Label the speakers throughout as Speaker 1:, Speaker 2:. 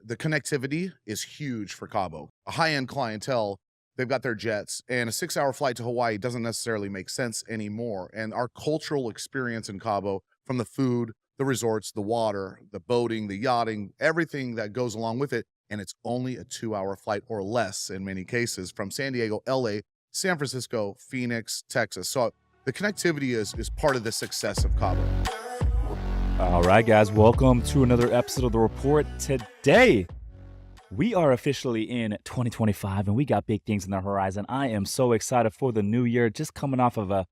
Speaker 1: the connectivity is huge for Cabo. A high-end clientele, they've got their jets, and a 6-hour flight to Hawaii doesn't necessarily make sense anymore. And our cultural experience in Cabo, from the food, the resorts, the water, the boating, the yachting, everything that goes along with it, and it's only a 2-hour flight or less in many cases from San Diego, LA, San Francisco, Phoenix, Texas. So the connectivity is part of the success of Cabo.
Speaker 2: All right, guys, welcome to another episode of The Report. Today, we are officially in 2025, and we got big things on the horizon. I am so excited for the new year, just coming off of a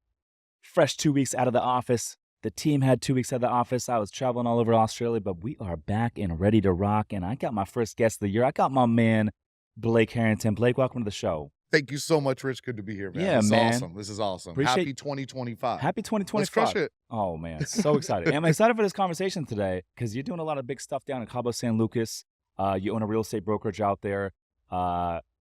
Speaker 2: fresh 2 weeks out of the office. The team had 2 weeks out of the office. I was traveling all over Australia, but we are back and ready to rock, and I got my first guest of the year. I got my man, Blake Harrington. Blake, welcome to the show.
Speaker 1: Thank you so much, Rich. Good to be here, man.
Speaker 2: Yeah,
Speaker 1: this
Speaker 2: man.
Speaker 1: is awesome. This is awesome.
Speaker 2: Appreciate-
Speaker 1: Happy 2025.
Speaker 2: Happy 2025.
Speaker 1: Let's crush it.
Speaker 2: Oh, man. So excited. And I'm excited for this conversation today because you're doing a lot of big stuff down in Cabo San Lucas. You own a real estate brokerage out there,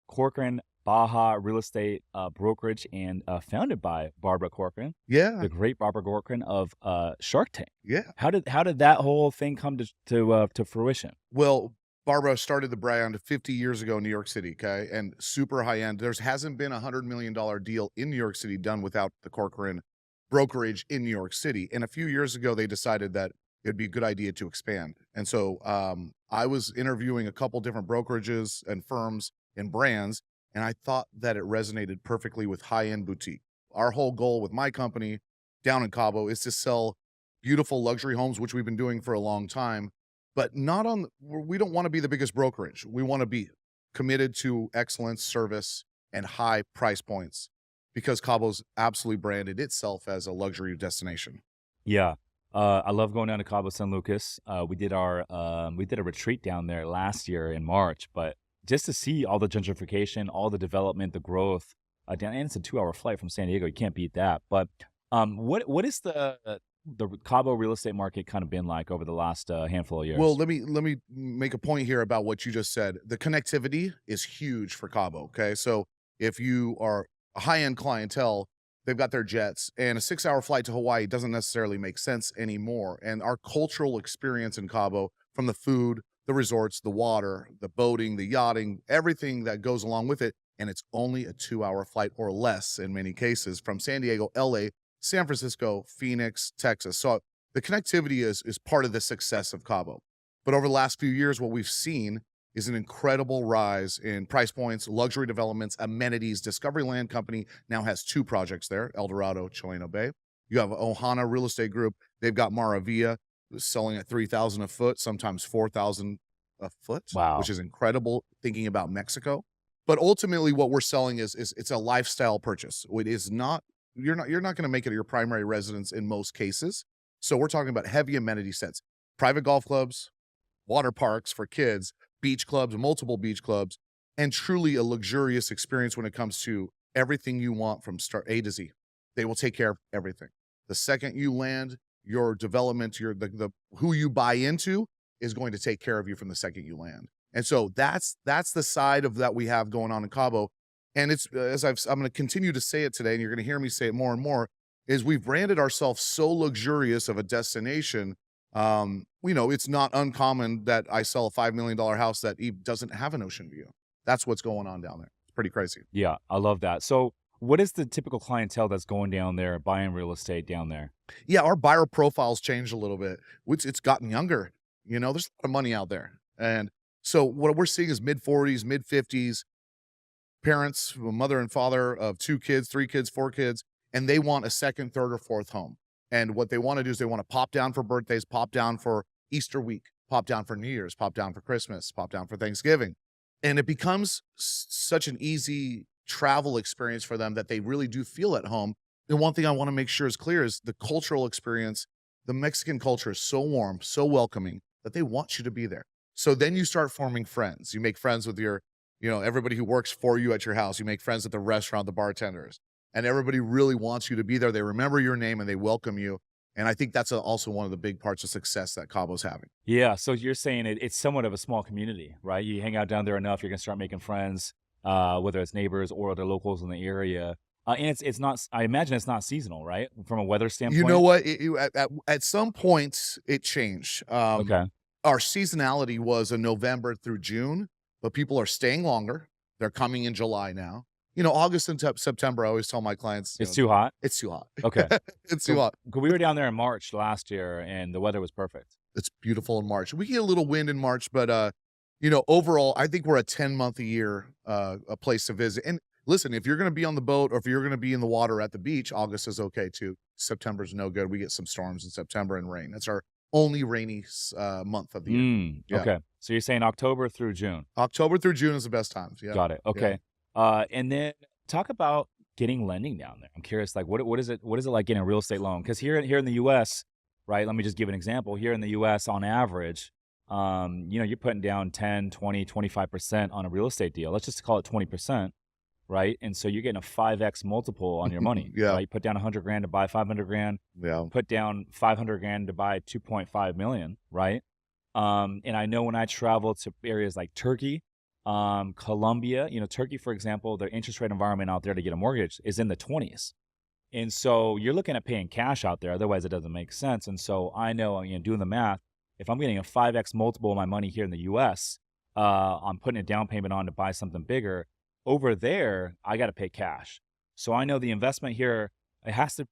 Speaker 2: Corcoran Baja Real Estate Brokerage, and founded by Barbara Corcoran,
Speaker 1: Yeah.
Speaker 2: the great Barbara Corcoran of Shark Tank.
Speaker 1: Yeah.
Speaker 2: How did that whole thing come to fruition?
Speaker 1: Well, Barbara started the brand 50 years ago in New York City, okay? And super high end. There hasn't been a $100 million deal in New York City done without the Corcoran brokerage in New York City. And a few years ago, they decided that it'd be a good idea to expand. And so I was interviewing a couple different brokerages and firms and brands, and I thought that it resonated perfectly with high-end boutique. Our whole goal with my company down in Cabo is to sell beautiful luxury homes, which we've been doing for a long time, but we don't want to be the biggest brokerage. We want to be committed to excellence, service, and high price points because Cabo's absolutely branded itself as a luxury destination.
Speaker 2: Yeah. I love going down to Cabo San Lucas. We did a retreat down there last year in March, but just to see all the gentrification, all the development, the growth, and it's a 2-hour flight from San Diego. You can't beat that. But what is the Cabo real estate market kind of been like over the last handful of years?
Speaker 1: Well, let me make a point here about what you just said. The connectivity is huge for Cabo, okay? So if you are a high-end clientele, they've got their jets, and a 6-hour flight to Hawaii doesn't necessarily make sense anymore. And our cultural experience in Cabo, from the food, the resorts, the water, the boating, the yachting, everything that goes along with it, and it's only a 2-hour flight or less in many cases from San Diego, LA, San Francisco, Phoenix, Texas. So the connectivity is part of the success of Cabo. But over the last few years, what we've seen is an incredible rise in price points, luxury developments, amenities. Discovery Land Company now has 2 projects there, El Dorado, Chileno Bay. You have Ohana Real Estate Group. They've got Maravilla selling at $3,000 a foot, sometimes $4,000 a foot,
Speaker 2: Wow.
Speaker 1: which is incredible thinking about Mexico. But ultimately what we're selling is it's a lifestyle purchase. It is not, you're not going to make it your primary residence in most cases. So we're talking about heavy amenity sets, private golf clubs, water parks for kids, beach clubs, multiple beach clubs, and truly a luxurious experience when it comes to everything you want from start A to Z. They will take care of everything. The second you land, your development, the who you buy into is going to take care of you from the second you land. And so that's the side of that we have going on in Cabo. And it's I'm going to continue to say it today, and you're going to hear me say it more and more, is we've branded ourselves so luxurious of a destination. It's not uncommon that I sell a $5 million house that doesn't have an ocean view. That's what's going on down there. It's pretty crazy.
Speaker 2: Yeah, I love that. So what is the typical clientele that's going down there, buying real estate down there?
Speaker 1: Yeah, our buyer profile's changed a little bit. It's gotten younger. There's a lot of money out there. And so what we're seeing is mid-40s, mid-50s, parents, a mother and father of 2 kids, 3 kids, 4 kids, and they want a second, third, or fourth home. And what they want to do is they want to pop down for birthdays, pop down for Easter week, pop down for New Year's, pop down for Christmas, pop down for Thanksgiving. And it becomes such an easy travel experience for them that they really do feel at home. And one thing I want to make sure is clear is the cultural experience. The Mexican culture is so warm, so welcoming that they want you to be there. So then you start forming friends. You make friends with everybody who works for you at your house. You make friends at the restaurant, the bartenders. And everybody really wants you to be there. They remember your name and they welcome you. And I think that's also one of the big parts of success that Cabo's having.
Speaker 2: Yeah, so you're saying it's somewhat of a small community, right? You hang out down there enough, you're going to start making friends, whether it's neighbors or other locals in the area. And it's not, I imagine it's not seasonal, right? From a weather standpoint.
Speaker 1: You know what? At some points, it changed.
Speaker 2: Okay.
Speaker 1: Our seasonality was a November through June, but people are staying longer. They're coming in July now. August and September, I always tell my clients,
Speaker 2: It's too hot?
Speaker 1: it's too hot.
Speaker 2: Okay.
Speaker 1: It's too
Speaker 2: So
Speaker 1: hot.
Speaker 2: we were down there in March last year, and the weather was perfect.
Speaker 1: It's beautiful in March. We get a little wind in March, but overall, I think we're a 10-month a year a place to visit. And listen, if you're going to be on the boat or if you're going to be in the water at the beach, August is okay too. September's no good. We get some storms in September and rain. That's our only rainy month of the year. Yeah.
Speaker 2: Okay. So you're saying October through June.
Speaker 1: October through June is the best times. Yeah.
Speaker 2: Got it.
Speaker 1: Yeah.
Speaker 2: Okay. And then talk about getting lending down there. I'm curious, like what is it like getting a real estate loan? Because here in the US, right? Let me just give an example. Here in the US, on average, you're putting down 10, 20, 25% on a real estate deal. Let's just call it 20%, right? And so you're getting a 5x multiple on your money.
Speaker 1: Yeah.
Speaker 2: Right? You put down 100 grand to buy 500 grand,
Speaker 1: Yeah.
Speaker 2: put down 500 grand to buy 2.5 million, right? And I know when I travel to areas like Turkey, Colombia, Turkey, for example, the interest rate environment out there to get a mortgage is in the 20s. And so you're looking at paying cash out there. Otherwise, it doesn't make sense. And so I know, doing the math, if I'm getting a 5x multiple of my money here in the US, I'm putting a down payment on to buy something bigger. Over there, I got to pay cash. So I know the investment here, it has to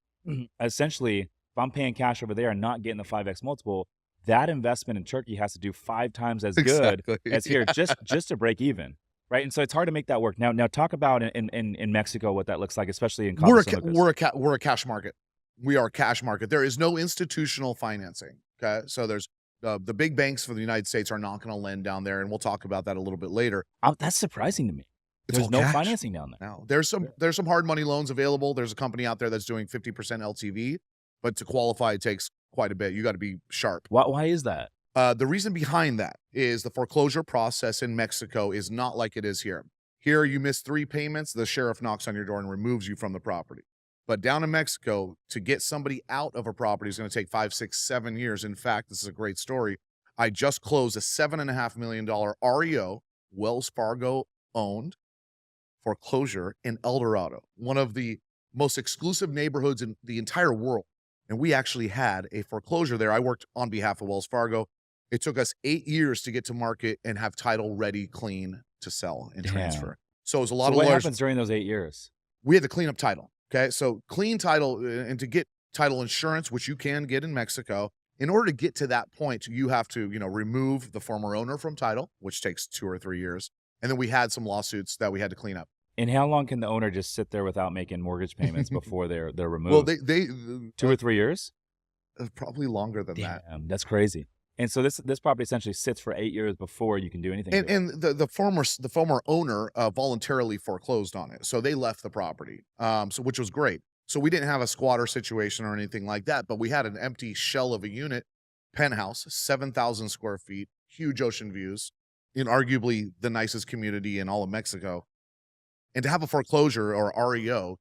Speaker 2: essentially, if I'm paying cash over there and not getting the 5x multiple, that investment in Turkey has to do 5 times as good
Speaker 1: Exactly.
Speaker 2: as here just to break even. Right. And so it's hard to make that work. Now talk about in Mexico what that looks like, especially in Cabo San Lucas.
Speaker 1: We're a cash market. We are a cash market. There is no institutional financing. Okay. So there's the big banks for the United States are not going to lend down there. And we'll talk about that a little bit later.
Speaker 2: That's surprising to me.
Speaker 1: It's
Speaker 2: There's
Speaker 1: all
Speaker 2: no
Speaker 1: cash.
Speaker 2: financing down there.
Speaker 1: Now, there's some hard money loans available. There's a company out there that's doing 50% LTV, but to qualify, it takes quite a bit. You got to be sharp.
Speaker 2: Why is that?
Speaker 1: The reason behind that is the foreclosure process in Mexico is not like it is here. Here, you miss 3 payments, the sheriff knocks on your door and removes you from the property. But down in Mexico, to get somebody out of a property is going to take 5, 6, 7 years. In fact, this is a great story. I just closed a $7.5 million REO, Wells Fargo owned foreclosure in El Dorado, one of the most exclusive neighborhoods in the entire world. And we actually had a foreclosure there. I worked on behalf of Wells Fargo. It took us 8 years to get to market and have title ready, clean to sell and transfer. So it was a lot of
Speaker 2: what
Speaker 1: lawyers.
Speaker 2: happens during those 8 years?
Speaker 1: We had to clean up title. Okay. So clean title and to get title insurance, which you can get in Mexico. In order to get to that point, you have to, remove the former owner from title, which takes 2 or 3 years. And then we had some lawsuits that we had to clean up.
Speaker 2: And how long can the owner just sit there without making mortgage payments before they're removed?
Speaker 1: Well, they
Speaker 2: 2 or 3 years?
Speaker 1: Probably longer than that.
Speaker 2: That's crazy. And so this property essentially sits for 8 years before you can do anything.
Speaker 1: And the former owner voluntarily foreclosed on it, so they left the property, which was great. So we didn't have a squatter situation or anything like that, but we had an empty shell of a unit, penthouse, 7,000 square feet, huge ocean views, in arguably the nicest community in all of Mexico. And to have a foreclosure or REO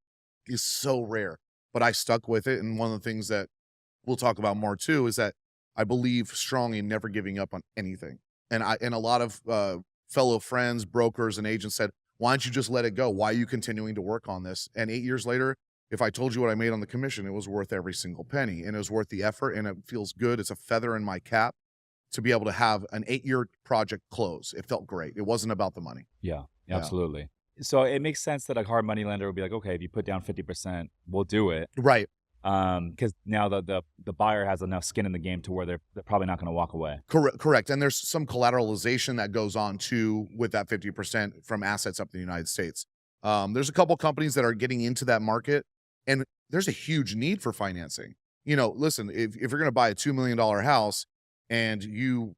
Speaker 1: is so rare, but I stuck with it. And one of the things that we'll talk about more too is that I believe strongly in never giving up on anything. And a lot of fellow friends, brokers, and agents said, why don't you just let it go? Why are you continuing to work on this? And 8 years later, if I told you what I made on the commission, it was worth every single penny, and it was worth the effort, and it feels good. It's a feather in my cap to be able to have an 8-year project close. It felt great. It wasn't about the money.
Speaker 2: Yeah, absolutely. So it makes sense that a hard money lender would be like, okay, if you put down 50%, we'll do it.
Speaker 1: Right.
Speaker 2: Because now the buyer has enough skin in the game to where they're probably not going to walk away.
Speaker 1: Correct. And there's some collateralization that goes on too with that 50% from assets up in the United States. There's a couple companies that are getting into that market, and there's a huge need for financing. Listen, if you're going to buy a $2 million house and you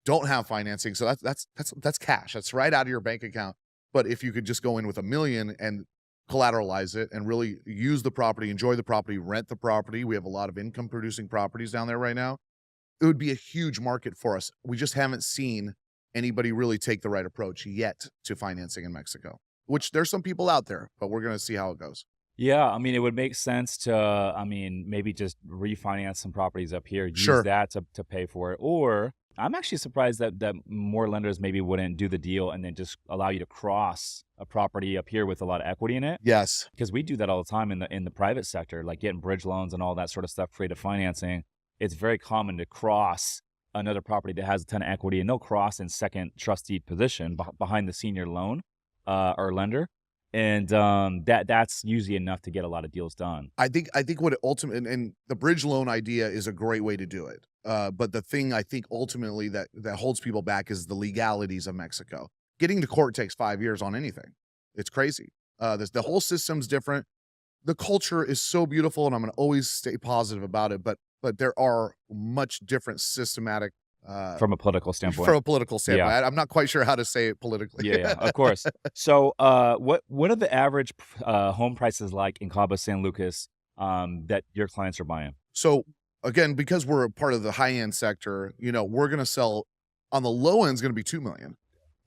Speaker 1: don't have financing, so that's cash. That's right out of your bank account. But if you could just go in with $1 million and collateralize it and really use the property, enjoy the property, rent the property. We have a lot of income producing properties down there right now. It would be a huge market for us. We just haven't seen anybody really take the right approach yet to financing in Mexico, which there's some people out there, but we're going to see how it goes.
Speaker 2: Yeah, I mean, it would make sense to, maybe just refinance some properties up here, use that to pay for it. Or I'm actually surprised that more lenders maybe wouldn't do the deal and then just allow you to cross a property up here with a lot of equity in it.
Speaker 1: Yes.
Speaker 2: Because we do that all the time in the private sector, like getting bridge loans and all that sort of stuff, creative financing. It's very common to cross another property that has a ton of equity, and they'll cross in second trustee position behind the senior loan or lender, and that's usually enough to get a lot of deals done.
Speaker 1: I think what it ultimately, and the bridge loan idea is a great way to do it. But the thing I think ultimately that holds people back is the legalities of Mexico. Getting to court takes 5 years on anything. It's crazy. The whole system's different. The culture is so beautiful, and I'm going to always stay positive about it. But there are much different systematic
Speaker 2: From a political standpoint.
Speaker 1: from a political standpoint.
Speaker 2: Yeah.
Speaker 1: I'm not quite sure how to say it politically.
Speaker 2: Yeah, of course. So, what are the average home prices like in Cabo San Lucas that your clients are buying?
Speaker 1: So again, because we're a part of the high end sector, we're going to sell on the low end is going to be 2 million.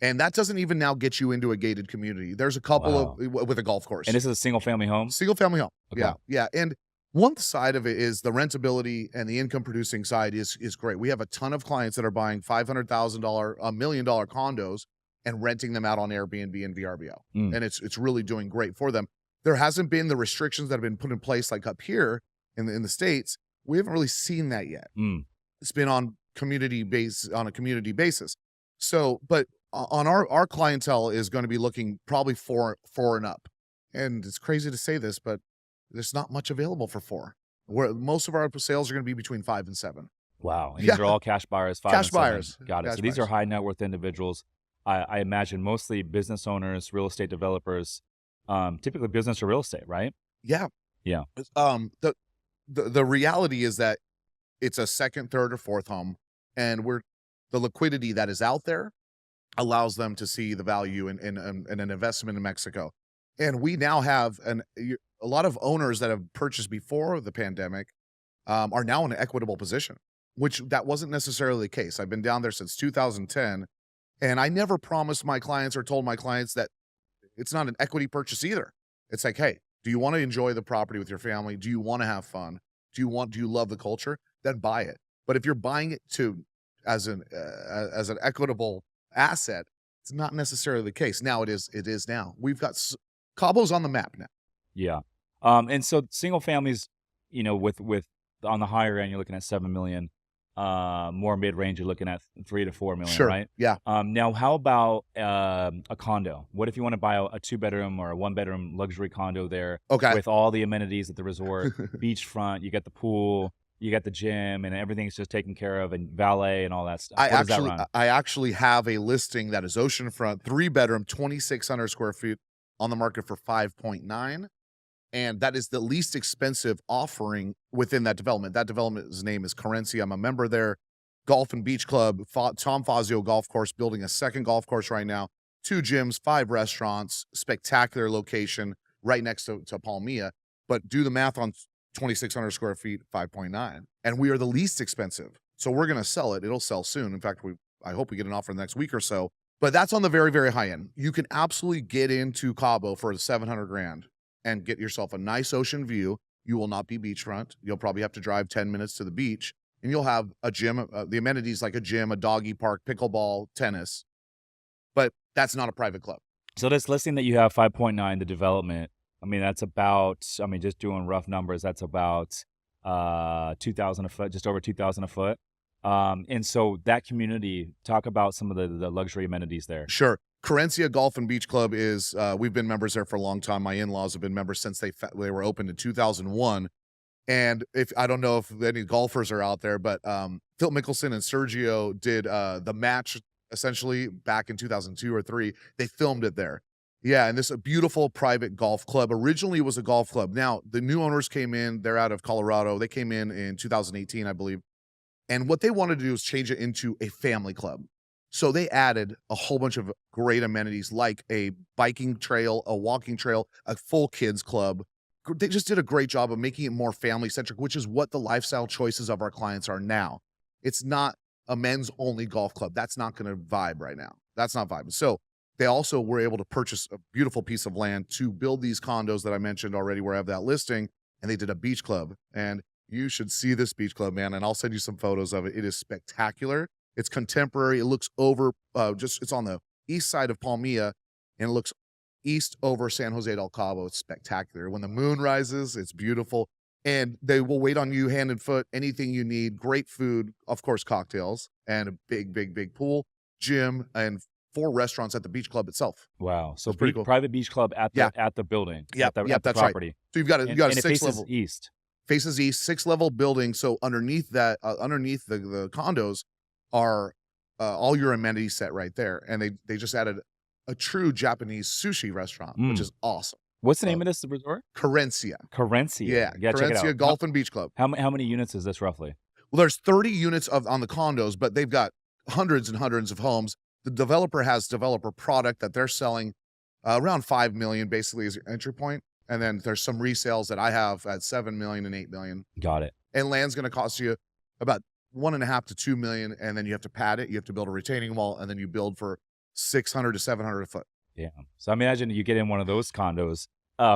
Speaker 1: And that doesn't even now get you into a gated community. There's a couple
Speaker 2: Wow.
Speaker 1: with a golf course.
Speaker 2: And this is a single family home?
Speaker 1: Single family home.
Speaker 2: Okay.
Speaker 1: Yeah. Yeah. And one side of it is the rentability and the income producing side is great. We have a ton of clients that are buying $500,000, $1 million condos and renting them out on Airbnb and VRBO.
Speaker 2: Mm.
Speaker 1: And it's really doing great for them. There hasn't been the restrictions that have been put in place like up here in the States. We haven't really seen that yet.
Speaker 2: Mm.
Speaker 1: It's been on a community basis. So, but on our clientele is going to be looking probably four and up. And it's crazy to say this, but there's not much available for 4. Where most of our sales are going to be between 5 and 7.
Speaker 2: Wow. And
Speaker 1: Yeah.
Speaker 2: these are all cash buyers, 5
Speaker 1: Cash
Speaker 2: and 7.
Speaker 1: buyers.
Speaker 2: Got it.
Speaker 1: Cash
Speaker 2: So these are
Speaker 1: buyers.
Speaker 2: high net worth individuals. I imagine mostly business owners, real estate developers, typically business or real estate, right?
Speaker 1: Yeah.
Speaker 2: Yeah.
Speaker 1: The reality is that it's a second, third, or fourth home, and the liquidity that is out there allows them to see the value in an investment in Mexico. And we now have a lot of owners that have purchased before the pandemic are now in an equitable position, which that wasn't necessarily the case. I've been down there since 2010, and I never promised my clients or told my clients that it's not an equity purchase either. It's like, hey, do you want to enjoy the property with your family? Do you want to have fun? Do you love the culture? Then buy it. But if you're buying it as an equitable asset, it's not necessarily the case. Now it is now. We've got Cabo's on the map now.
Speaker 2: Yeah. And so single families, with on the higher end, you're looking at 7 million. More mid range, you're looking at 3 to 4 million,
Speaker 1: Sure.
Speaker 2: right?
Speaker 1: Yeah.
Speaker 2: Now, how about a condo? What if you want to buy a 2-bedroom or a 1-bedroom luxury condo there
Speaker 1: Okay.
Speaker 2: with all the amenities at the resort, beachfront, you got the pool, you got the gym, and everything's just taken care of, and valet and all that stuff? What does that run?
Speaker 1: I actually have a listing that is oceanfront, 3-bedroom, 2,600 square feet on the market for 5.9. And that is the least expensive offering within that development. That development's name is Currency. I'm a member there. Golf and Beach Club, Tom Fazio Golf Course, building a second golf course right now. 2 gyms, 5 restaurants, spectacular location right next to Palmilla. But do the math on 2,600 square feet, 5.9. And we are the least expensive. So we're going to sell it. It'll sell soon. In fact, I hope we get an offer in the next week or so. But that's on the very, very high end. You can absolutely get into Cabo for $700,000 and get yourself a nice ocean view. You will not be beachfront. You'll probably have to drive 10 minutes to the beach, and you'll have a gym, the amenities like a gym, a doggy park, pickleball, tennis. But that's not a private club.
Speaker 2: So this listing that you have, 5.9, the development, that's about, just doing rough numbers, that's about 2,000 a foot, just over 2,000 a foot. And so that community, talk about some of the luxury amenities there.
Speaker 1: Sure. Curencia Golf and Beach Club is, we've been members there for a long time. My in-laws have been members since they were opened in 2001. And I don't know if any golfers are out there, but Phil Mickelson and Sergio did the match essentially back in 2002 or 3. They filmed it there. Yeah, and this is a beautiful private golf club. Originally, it was a golf club. Now, the new owners came in. They're out of Colorado. They came in 2018, I believe. And what they wanted to do is change it into a family club. So they added a whole bunch of great amenities like a biking trail, a walking trail, a full kids club. They just did a great job of making it more family-centric, which is what the lifestyle choices of our clients are now. It's not a men's-only golf club. That's not going to vibe right now. That's not vibing. So they also were able to purchase a beautiful piece of land to build these condos that I mentioned already where I have that listing, and they did a beach club. And you should see this beach club, man, and I'll send you some photos of it. It is spectacular. It's contemporary. It looks over, it's on the east side of Palmilla, and it looks east over San Jose del Cabo. It's spectacular. When the moon rises, it's beautiful. and they will wait on you hand and foot, anything you need, great food, of course, cocktails, and a big, big, big pool, gym, and 4 restaurants at the beach club itself.
Speaker 2: Wow. So
Speaker 1: It's pretty cool.
Speaker 2: private beach club at
Speaker 1: Yeah.
Speaker 2: the building,
Speaker 1: Yep,
Speaker 2: at
Speaker 1: yep,
Speaker 2: the
Speaker 1: that's right.
Speaker 2: property.
Speaker 1: So you
Speaker 2: And
Speaker 1: got a
Speaker 2: it
Speaker 1: 6
Speaker 2: faces
Speaker 1: level
Speaker 2: east.
Speaker 1: faces east, 6-level building, so underneath that, underneath the condos are, all your amenities set right there, and they just added a true Japanese sushi restaurant, which
Speaker 2: Mm.
Speaker 1: is awesome.
Speaker 2: What's the
Speaker 1: Uh,
Speaker 2: name of this resort?
Speaker 1: Carencia.
Speaker 2: Carencia.
Speaker 1: Yeah,
Speaker 2: Yeah, check it
Speaker 1: Carencia
Speaker 2: out.
Speaker 1: Golf and Beach Club.
Speaker 2: How many units is this roughly?
Speaker 1: Well, there's 30 units on the condos, but they've got hundreds and hundreds of homes. The developer has developer product that they're selling, around 5 million basically is your entry point, and then there's some resales that I have at 7 million and 8 million.
Speaker 2: Got it.
Speaker 1: And land's gonna cost you about 1.5 to 2 million, and then you have to pad it, you have to build a retaining wall, and then you build for 600 to 700 a foot.
Speaker 2: Yeah. So I imagine you get in one of those condos.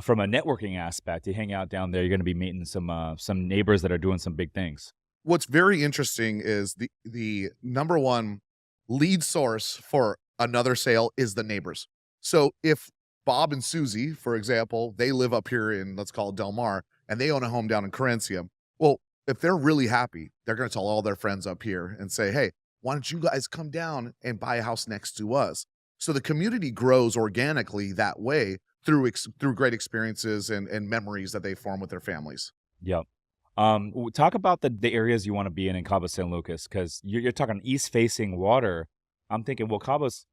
Speaker 2: From a networking aspect, you hang out down there. You're going to be meeting some neighbors that are doing some big things.
Speaker 1: What's very interesting is the number one lead source for another sale is the neighbors. So if Bob and Susie, for example, they live up here in, let's call it Del Mar, and they own a home down in Carencia. Well, if they're really happy, they're going to tell all their friends up here and say, hey, why don't you guys come down and buy a house next to us? So the community grows organically that way through great experiences and memories that they form with their families.
Speaker 2: Yep. Talk about the areas you want to be in Cabo San Lucas, because you're talking east facing water. I'm thinking, well, Cabo's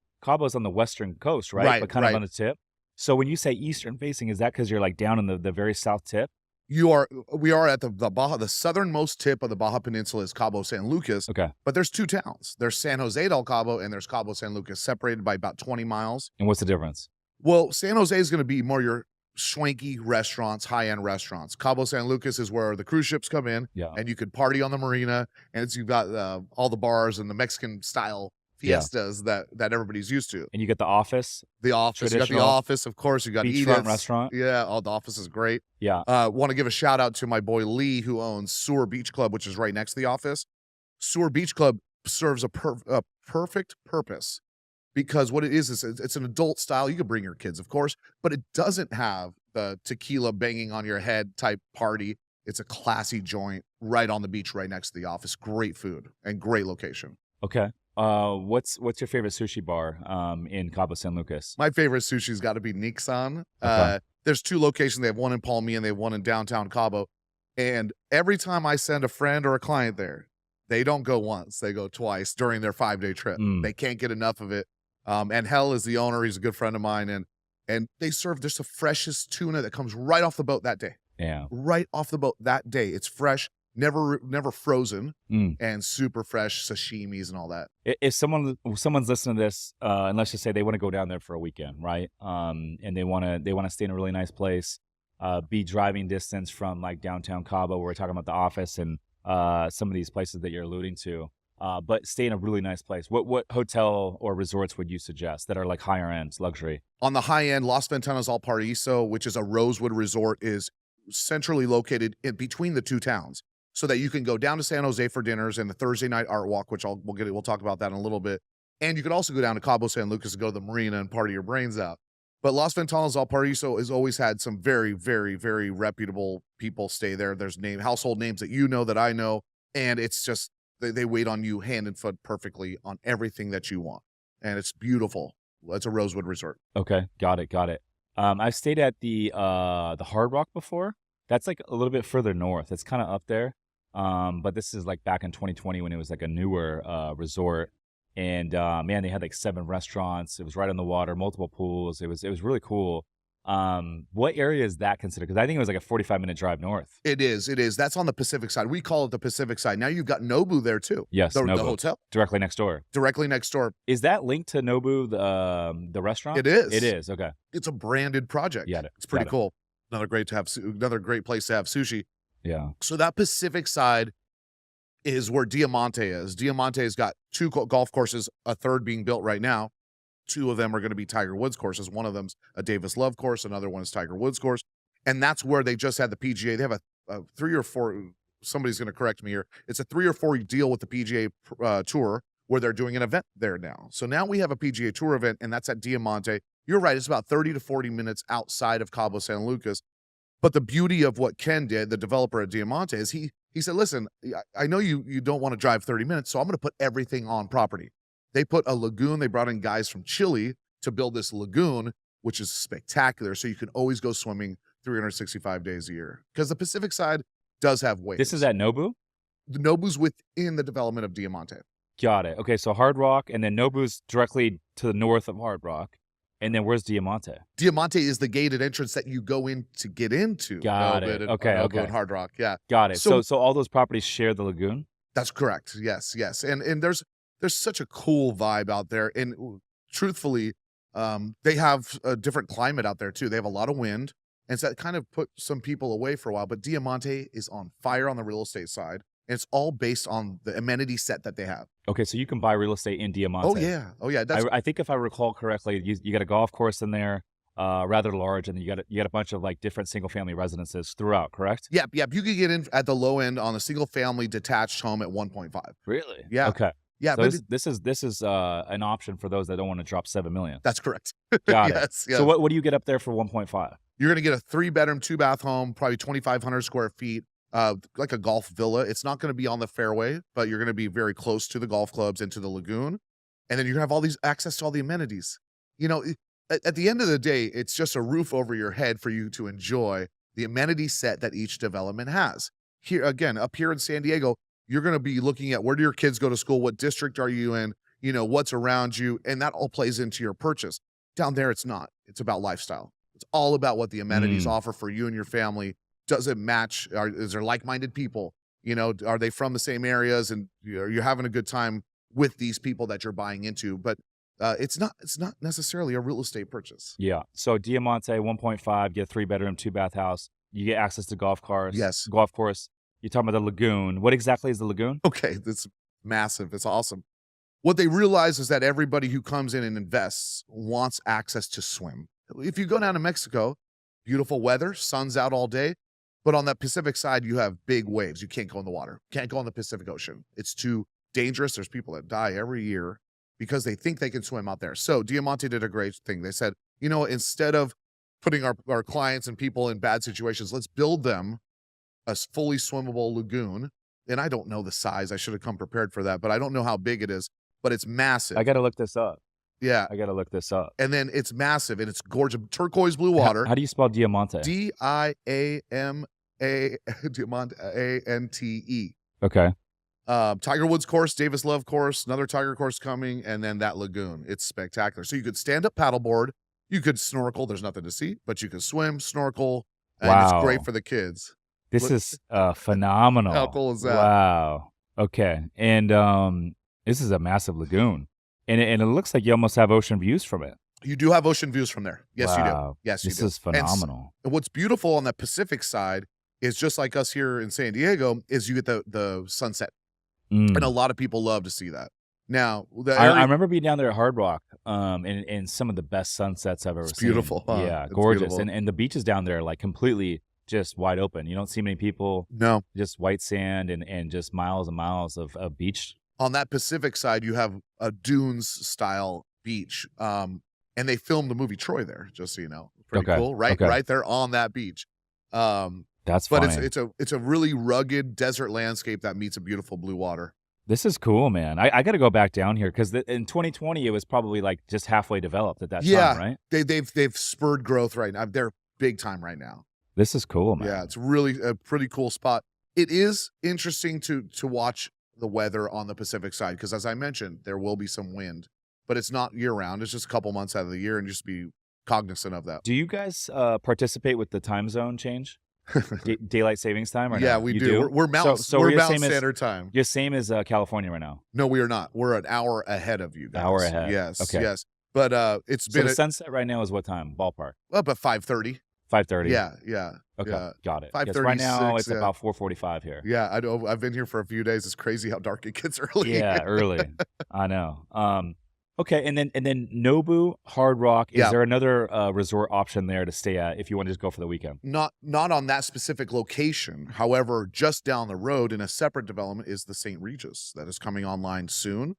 Speaker 2: on the western coast, right?
Speaker 1: Right,
Speaker 2: But kind of
Speaker 1: right.
Speaker 2: on the tip. So when you say eastern facing, is that because you're like down in the very south tip?
Speaker 1: We are at the southernmost tip of the Baja Peninsula is Cabo San Lucas,
Speaker 2: Okay.
Speaker 1: but there's 2 towns. There's San Jose del Cabo and there's Cabo San Lucas, separated by about 20 miles.
Speaker 2: And what's the difference?
Speaker 1: Well, San Jose is going to be more your swanky restaurants, high-end restaurants. Cabo San Lucas is where the cruise ships come in,
Speaker 2: Yeah.
Speaker 1: and you could party on the marina, and you've got all the bars and the Mexican style
Speaker 2: Yeah.
Speaker 1: fiestas that everybody's used to.
Speaker 2: And you get the office,
Speaker 1: The Office, you got the
Speaker 2: Traditional
Speaker 1: Office, of course. You got
Speaker 2: beachfront
Speaker 1: Edith's.
Speaker 2: restaurant.
Speaker 1: Yeah, the Office is great.
Speaker 2: Yeah.
Speaker 1: Want to give a shout out to my boy Lee, who owns Sewer Beach Club, which is right next to the Office. Sewer Beach Club serves a perfect purpose, because what it is it's an adult style. You can bring your kids, of course, but it doesn't have the tequila banging on your head type party. It's a classy joint right on the beach, right next to the Office. Great food and great location.
Speaker 2: Okay. What's your favorite sushi bar in Cabo San Lucas?
Speaker 1: My favorite sushi's got to be Nixon.
Speaker 2: Okay.
Speaker 1: There's 2 locations. They have one in Palmilla and they have one in downtown Cabo. And every time I send a friend or a client there, they don't go once, they go twice during their 5-day trip.
Speaker 2: Mm.
Speaker 1: They can't get enough of it. And Hell is the owner. He's a good friend of mine. And they serve just the freshest tuna that comes right off the boat that day.
Speaker 2: Yeah.
Speaker 1: Right off the boat that day. It's fresh, never frozen,
Speaker 2: Mm.
Speaker 1: and super fresh sashimis and all that.
Speaker 2: If someone's listening to this, and let's just say they want to go down there for a weekend, right? And they want to stay in a really nice place, be driving distance from like downtown Cabo, where we're talking about the Office and some of these places that you're alluding to, but stay in a really nice place. What hotel or resorts would you suggest that are like higher end luxury?
Speaker 1: On the high end, Las Ventanas al Paraíso, which is a Rosewood resort, is centrally located in between the 2 towns, so that you can go down to San Jose for dinners and the Thursday night art walk, which we'll talk about that in a little bit. And you could also go down to Cabo San Lucas and go to the marina and party your brains out. But Las Ventanas al Paraíso has always had some very, very, very reputable people stay there. There's household names that you know, that I know, and it's just they wait on you hand and foot perfectly on everything that you want, and it's beautiful. It's a Rosewood resort.
Speaker 2: Okay, got it. I've stayed at the Hard Rock before. That's like a little bit further north. It's kind of up there. But this is like back in 2020 when it was like a newer resort. And man, they had like 7 restaurants. It was right on the water, multiple pools. It was really cool. What area is that considered? Because I think it was like a 45-minute drive north.
Speaker 1: It is. That's on the Pacific side. We call it the Pacific side. Now you've got Nobu there too.
Speaker 2: Yes,
Speaker 1: the
Speaker 2: Nobu.
Speaker 1: hotel
Speaker 2: Directly next door.
Speaker 1: directly next door.
Speaker 2: Is that linked to Nobu, the restaurant?
Speaker 1: It is.
Speaker 2: It is. Okay.
Speaker 1: It's a branded project.
Speaker 2: Got it.
Speaker 1: It's pretty
Speaker 2: Got it.
Speaker 1: cool. Another great place to have sushi.
Speaker 2: Yeah.
Speaker 1: So that Pacific side is where Diamante is. Diamante's got 2 golf courses, a third being built right now. 2 of them are going to be Tiger Woods courses. One of them's a Davis Love course. Another one is Tiger Woods course. And that's where they just had the PGA. They have a 3 or 4, somebody's going to correct me here. It's a 3 or 4 deal with the PGA Tour where they're doing an event there now. So now we have a PGA Tour event, and that's at Diamante. You're right. It's about 30 to 40 minutes outside of Cabo San Lucas. But the beauty of what Ken did, the developer at Diamante, is he said, listen, I know you don't want to drive 30 minutes, so I'm going to put everything on property. They put a lagoon. They brought in guys from Chile to build this lagoon, which is spectacular. So you can always go swimming 365 days a year, because the Pacific side does have waves.
Speaker 2: This is at Nobu?
Speaker 1: The Nobu's within the development of Diamante.
Speaker 2: Got it. Okay, so Hard Rock, and then Nobu's directly to the north of Hard Rock. And then where's Diamante?
Speaker 1: Diamante is the gated entrance that you go in to get into.
Speaker 2: Got it. Okay,
Speaker 1: Nobu
Speaker 2: okay.
Speaker 1: and Hard Rock, yeah.
Speaker 2: Got it.
Speaker 1: So-
Speaker 2: So all those properties share the lagoon?
Speaker 1: That's correct. Yes. And there's such a cool vibe out there. And truthfully, they have a different climate out there too. They have a lot of wind. And so that kind of put some people away for a while. But Diamante is on fire on the real estate side. And it's all based on the amenity set that they have.
Speaker 2: Okay, so you can buy real estate in Diamante.
Speaker 1: Oh yeah. That's
Speaker 2: I think if I recall correctly, you got a golf course in there, rather large, and you got a bunch of like different single family residences throughout, correct?
Speaker 1: Yep. You could get in at the low end on a single family detached home at 1.5.
Speaker 2: Really?
Speaker 1: Yeah.
Speaker 2: Okay.
Speaker 1: Yeah,
Speaker 2: So
Speaker 1: but
Speaker 2: this is an option for those that don't want to drop $7 million.
Speaker 1: that's correct.
Speaker 2: Got it.
Speaker 1: Yes.
Speaker 2: So what do you get up there for 1.5?
Speaker 1: You're going to get a 3-bedroom, 2-bath home, probably 2,500 square feet, like a golf villa. It's not going to be on the fairway, but you're going to be very close to the golf clubs and to the lagoon. And then you have all these access to all the amenities. You know, at the end of the day, it's just a roof over your head for you to enjoy the amenity set that each development has. Here, again, up here in San Diego, you're going to be looking at where do your kids go to school? What district are you in? You know, what's around you? And that all plays into your purchase. Down there, it's not. It's about lifestyle. It's all about what the amenities offer for you and your family. Does it match? Is there like-minded people? You know, are they from the same areas? And are you having a good time with these people that you're buying into? But it's not necessarily a real estate purchase.
Speaker 2: Yeah. So Diamante 1.5, get a 3-bedroom, 2-bath house. You get access to golf cars.
Speaker 1: Yes.
Speaker 2: Golf course. You're talking about the lagoon. What exactly is the lagoon?
Speaker 1: Okay, that's massive. It's awesome. What they realize is that everybody who comes in and invests wants access to swim. If you go down to Mexico, beautiful weather, sun's out all day, but on that Pacific side, you have big waves. You can't go in the water. Can't go in the Pacific Ocean. It's too dangerous. There's people that die every year because they think they can swim out there. So Diamante did a great thing. They said, you know, instead of putting our clients and people in bad situations, let's build them a fully swimmable lagoon. And I don't know the size. I should have come prepared for that, but I don't know how big it is, but it's massive.
Speaker 2: I got to look this up.
Speaker 1: Yeah.
Speaker 2: I got to loante.
Speaker 1: And then it's massive and it's gorgeous. Turquoise blue water.
Speaker 2: How do you spell Diamante?
Speaker 1: Diamante, A-N-T-E.
Speaker 2: Okay.
Speaker 1: Tiger Woods course, Davis Love course, another Tiger course coming, and then that lagoon. It's spectacular. So you could stand up paddleboard, you could snorkel. There's nothing to see, but you could swim, snorkel, and it's great for the kids.
Speaker 2: This is phenomenal.
Speaker 1: How cool is that?
Speaker 2: Wow. Okay. And this is a massive lagoon. And it looks like you almost have ocean views from it.
Speaker 1: You do have ocean views from there. Yes, you do. Yes, you do.
Speaker 2: This is phenomenal.
Speaker 1: And what's beautiful on the Pacific side is just like us here in San Diego is you get the sunset. And a lot of people love to see that. Now,
Speaker 2: I remember being down there at Hard Rock, and some of the best sunsets I've ever seen.
Speaker 1: Beautiful. Huh?
Speaker 2: Yeah,
Speaker 1: It's
Speaker 2: gorgeous.
Speaker 1: beautiful.
Speaker 2: And the beaches down there, like completely just wide open. You don't see many people.
Speaker 1: No.
Speaker 2: Just white sand and just miles and miles of beach.
Speaker 1: On that Pacific side, you have a dunes style beach. And they filmed the movie Troy there, just so you know. Pretty cool, right?
Speaker 2: Okay.
Speaker 1: Right there on that beach.
Speaker 2: That's
Speaker 1: but
Speaker 2: funny.
Speaker 1: it's a really rugged desert landscape that meets a beautiful blue water.
Speaker 2: This is cool, man. I got to go back down here because in 2020 it was probably like just halfway developed at that time, right?
Speaker 1: They've spurred growth right now. They're big time right now.
Speaker 2: This is cool, man.
Speaker 1: Yeah, it's really a pretty cool spot. It is interesting to watch the weather on the Pacific side because, as I mentioned, there will be some wind, but it's not year round. It's just a couple months out of the year, and just be cognizant of that.
Speaker 2: Do you guys participate with the time zone change? Daylight savings time?
Speaker 1: Yeah,
Speaker 2: no?
Speaker 1: we
Speaker 2: You
Speaker 1: do. We're Mountain,
Speaker 2: So
Speaker 1: we're
Speaker 2: you're
Speaker 1: Mountain
Speaker 2: same as-
Speaker 1: Standard Time.
Speaker 2: You're same as California right now.
Speaker 1: No, we are not. We're an hour ahead of you guys.
Speaker 2: Hour ahead.
Speaker 1: Yes.
Speaker 2: Okay.
Speaker 1: Yes. But it's
Speaker 2: So
Speaker 1: been
Speaker 2: the sunset right now is what time? Ballpark?
Speaker 1: up at 5:30.
Speaker 2: 5:30.
Speaker 1: Yeah.
Speaker 2: Okay,
Speaker 1: yeah.
Speaker 2: got it.
Speaker 1: 5:36,
Speaker 2: Right now it's
Speaker 1: yeah.
Speaker 2: about 4:45 here.
Speaker 1: Yeah, I know. I've been here for a few days. It's crazy how dark it gets early.
Speaker 2: Yeah, early. I know. Okay, and then Nobu, Hard Rock. Is
Speaker 1: Yeah.
Speaker 2: there another resort option there to stay at if you want to just go for the weekend?
Speaker 1: Not on that specific location. However, just down the road in a separate development is the St. Regis that is coming online soon.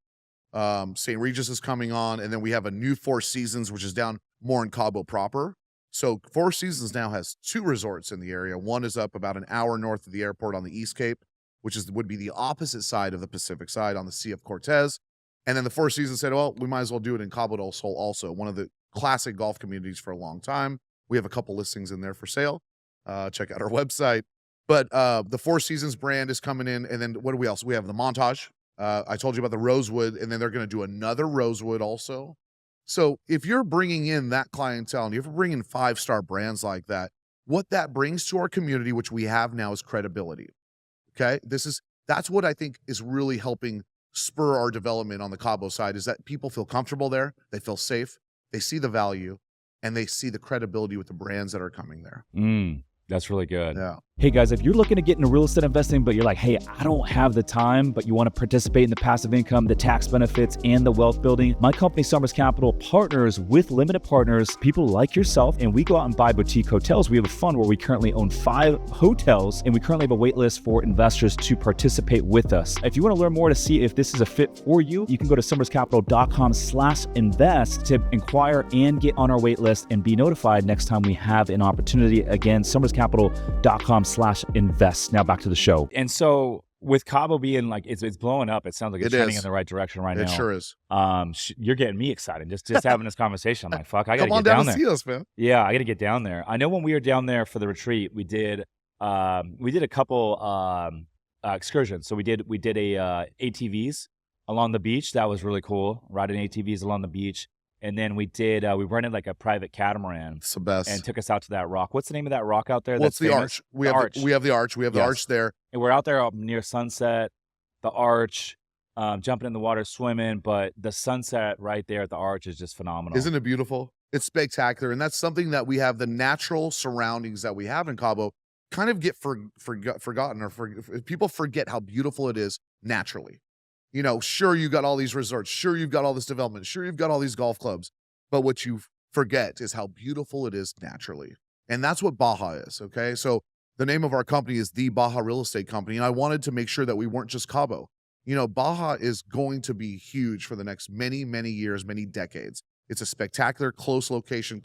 Speaker 1: St. Regis is coming on, and then we have a new Four Seasons, which is down more in Cabo proper. So Four Seasons now has 2 resorts in the area. One is up about an hour north of the airport on the East Cape, which would be the opposite side of the Pacific side on the Sea of Cortez. And then the Four Seasons said, well, we might as well do it in Cabo del Sol also, one of the classic golf communities for a long time. We have a couple listings in there for sale. Check out our website. But the Four Seasons brand is coming in. And then what do we else? We have the Montage. I told you about the Rosewood, and then they're going to do another Rosewood also. So if you're bringing in that clientele and if you're bringing 5-star brands like that, what that brings to our community, which we have now, is credibility. Okay. That's what I think is really helping spur our development on the Cabo side, is that people feel comfortable there. They feel safe. They see the value and they see the credibility with the brands that are coming there.
Speaker 2: That's really good.
Speaker 1: Yeah.
Speaker 2: Hey guys, if you're looking to get into real estate investing, but you're like, hey, I don't have the time, but you want to participate in the passive income, the tax benefits, and the wealth building, my company, Summers Capital, partners with limited partners, people like yourself, and we go out and buy boutique hotels. We have a fund where we currently own 5 hotels, and we currently have a wait list for investors to participate with us. If you want to learn more to see if this is a fit for you, you can go to summerscapital.com/invest to inquire and get on our wait list and be notified next time we have an opportunity. Again, summerscapital.com/invest. Now back to the show. And so with Cabo being like, it's blowing up, it sounds like it's trending in the right direction right now.
Speaker 1: It sure is.
Speaker 2: You're getting me excited just having this conversation. I'm like, fuck, I gotta
Speaker 1: Come on
Speaker 2: get down
Speaker 1: to
Speaker 2: there.
Speaker 1: See us, man.
Speaker 2: Yeah, I gotta get down there. I know when we were down there for the retreat, we did a couple excursions. So we did a ATVs along the beach. That was really cool, riding ATVs along the beach. And then we rented like a private catamaran.
Speaker 1: It's the best.
Speaker 2: And took us out to that rock. What's the name of that rock out there?
Speaker 1: Well, it's the Arch. We have the Arch. We have the Arch there.
Speaker 2: And we're out there up near sunset, the Arch, jumping in the water, swimming. But the sunset right there at the Arch is just phenomenal.
Speaker 1: Isn't it beautiful? It's spectacular. And that's something that we have, the natural surroundings that we have in Cabo kind of get forgotten, or people forget how beautiful it is naturally. You know, sure, you got all these resorts. Sure, you've got all this development. Sure, you've got all these golf clubs. But what you forget is how beautiful it is naturally. And that's what Baja is, okay? So the name of our company is the Baja Real Estate Company. And I wanted to make sure that we weren't just Cabo. You know, Baja is going to be huge for the next many, many years, many decades. It's a spectacular, close location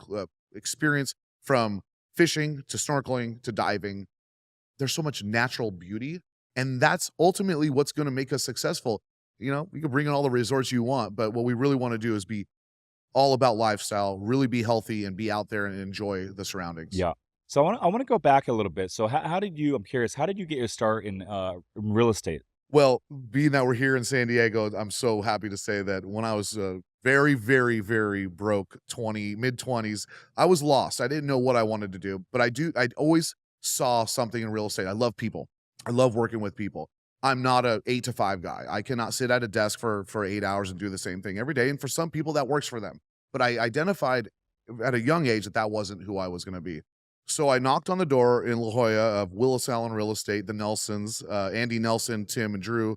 Speaker 1: experience, from fishing to snorkeling to diving. There's so much natural beauty. And that's ultimately what's going to make us successful. You know, you can bring in all the resorts you want, but what we really want to do is be all about lifestyle, really be healthy and be out there and enjoy the surroundings.
Speaker 2: Yeah. So I want to go back a little bit. So I'm curious, how did you get your start in real estate?
Speaker 1: Well, being that we're here in San Diego, I'm so happy to say that when I was very, very, very broke, mid-20s, I was lost. I didn't know what I wanted to do, but I always saw something in real estate. I love people. I love working with people. I'm not a 8 to 5 guy. I cannot sit at a desk for 8 hours and do the same thing every day. And for some people that works for them. But I identified at a young age that wasn't who I was going to be. So I knocked on the door in La Jolla of Willis Allen Real Estate, the Nelsons, Andy Nelson, Tim, and Drew.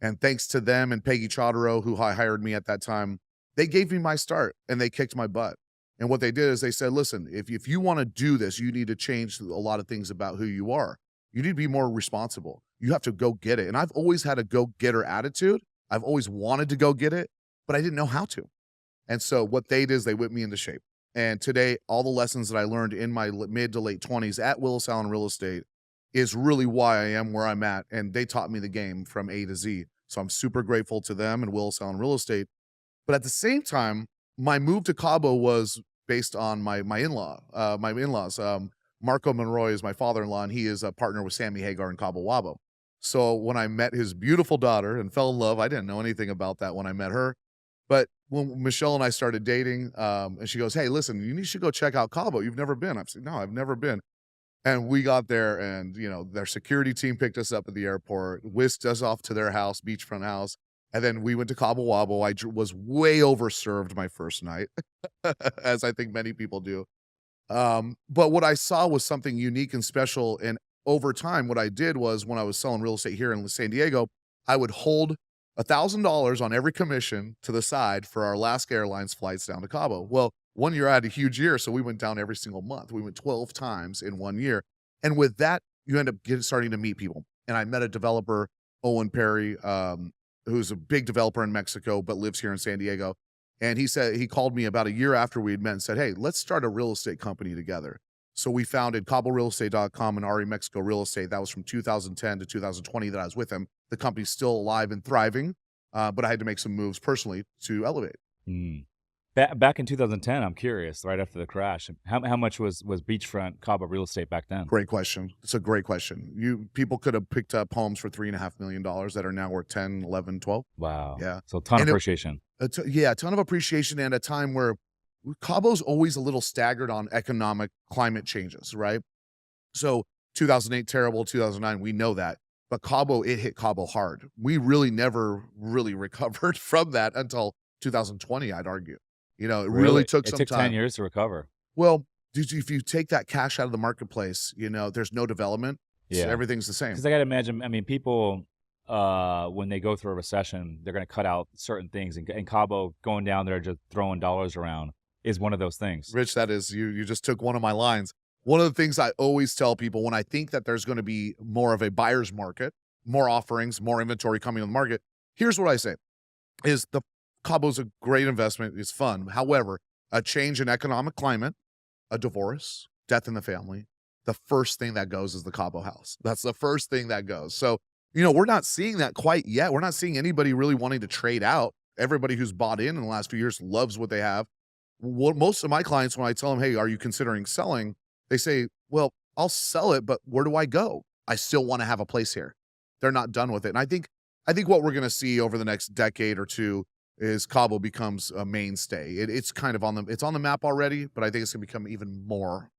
Speaker 1: And thanks to them and Peggy Chodorow, who hired me at that time, they gave me my start and they kicked my butt. And what they did is they said, listen, if you want to do this, you need to change a lot of things about who you are. You need to be more responsible. You have to go get it. And I've always had a go-getter attitude. I've always wanted to go get it, but I didn't know how to. And so what they did is they whipped me into shape. And today, all the lessons that I learned in my mid to late 20s at Willis Allen Real Estate is really why I am where I'm at. And they taught me the game from A to Z. So I'm super grateful to them and Willis Allen Real Estate. But at the same time, my move to Cabo was based on my in-laws. Marco Monroy is my father-in-law, and he is a partner with Sammy Hagar in Cabo Wabo. So when I met his beautiful daughter and fell in love, I didn't know anything about that when I met her. But when Michelle and I started dating, and she goes, hey, listen, you should go check out Cabo. You've never been. I said, no, I've never been. And we got there, and, you know, their security team picked us up at the airport, whisked us off to their house, beachfront house. And then we went to Cabo Wabo. I was way overserved my first night, as I think many people do. But what I saw was something unique and special. And over time, what I did was, when I was selling real estate here in San Diego, I would hold $1,000 on every commission to the side for our Alaska Airlines flights down to Cabo. Well, one year I had a huge year, so we went down every single month. We went 12 times in 1 year. And with that, you end up starting to meet people. And I met a developer, Owen Perry, who's a big developer in Mexico, but lives here in San Diego. And he called me about a year after we had met and said, "Hey, let's start a real estate company together." So we founded CaboRealEstate.com and RE Mexico Real Estate. That was from 2010 to 2020 that I was with him. The company's still alive and thriving, but I had to make some moves personally to elevate.
Speaker 2: Mm. Back in 2010, I'm curious, right after the crash, how much was beachfront Cabo real estate back then?
Speaker 1: Great question. It's a great question. People could have picked up homes for $3.5 million that are now worth 10, 11, 12.
Speaker 2: Wow.
Speaker 1: Yeah.
Speaker 2: So a ton of
Speaker 1: And
Speaker 2: appreciation.
Speaker 1: a ton of appreciation, and a time where Cabo's always a little staggered on economic climate changes, right? So 2008, terrible. 2009, we know that. But Cabo, it hit Cabo hard. We really never really recovered from that until 2020, I'd argue. It really took
Speaker 2: It
Speaker 1: some
Speaker 2: took 10
Speaker 1: time.
Speaker 2: years to recover.
Speaker 1: Well, if you take that cash out of the marketplace, there's no development. So
Speaker 2: Yeah.
Speaker 1: everything's the same.
Speaker 2: Because I got to imagine, I mean, people, when they go through a recession, they're going to cut out certain things. And Cabo going down there just throwing dollars around is one of those things.
Speaker 1: Rich, that is, you just took one of my lines. One of the things I always tell people when I think that there's going to be more of a buyer's market, more offerings, more inventory coming on the market, here's what I say, is Cabo's a great investment. It's fun. However, a change in economic climate, a divorce, death in the family, the first thing that goes is the Cabo house. That's the first thing that goes. So, we're not seeing that quite yet. We're not seeing anybody really wanting to trade out. Everybody who's bought in the last few years loves what they have. Most of my clients, when I tell them, "Hey, are you considering selling?" They say, "Well, I'll sell it, but where do I go? I still want to have a place here." They're not done with it. And I think what we're going to see over the next decade or two is Cabo becomes a mainstay. It's kind of it's on the map already, but I think it's going to become even more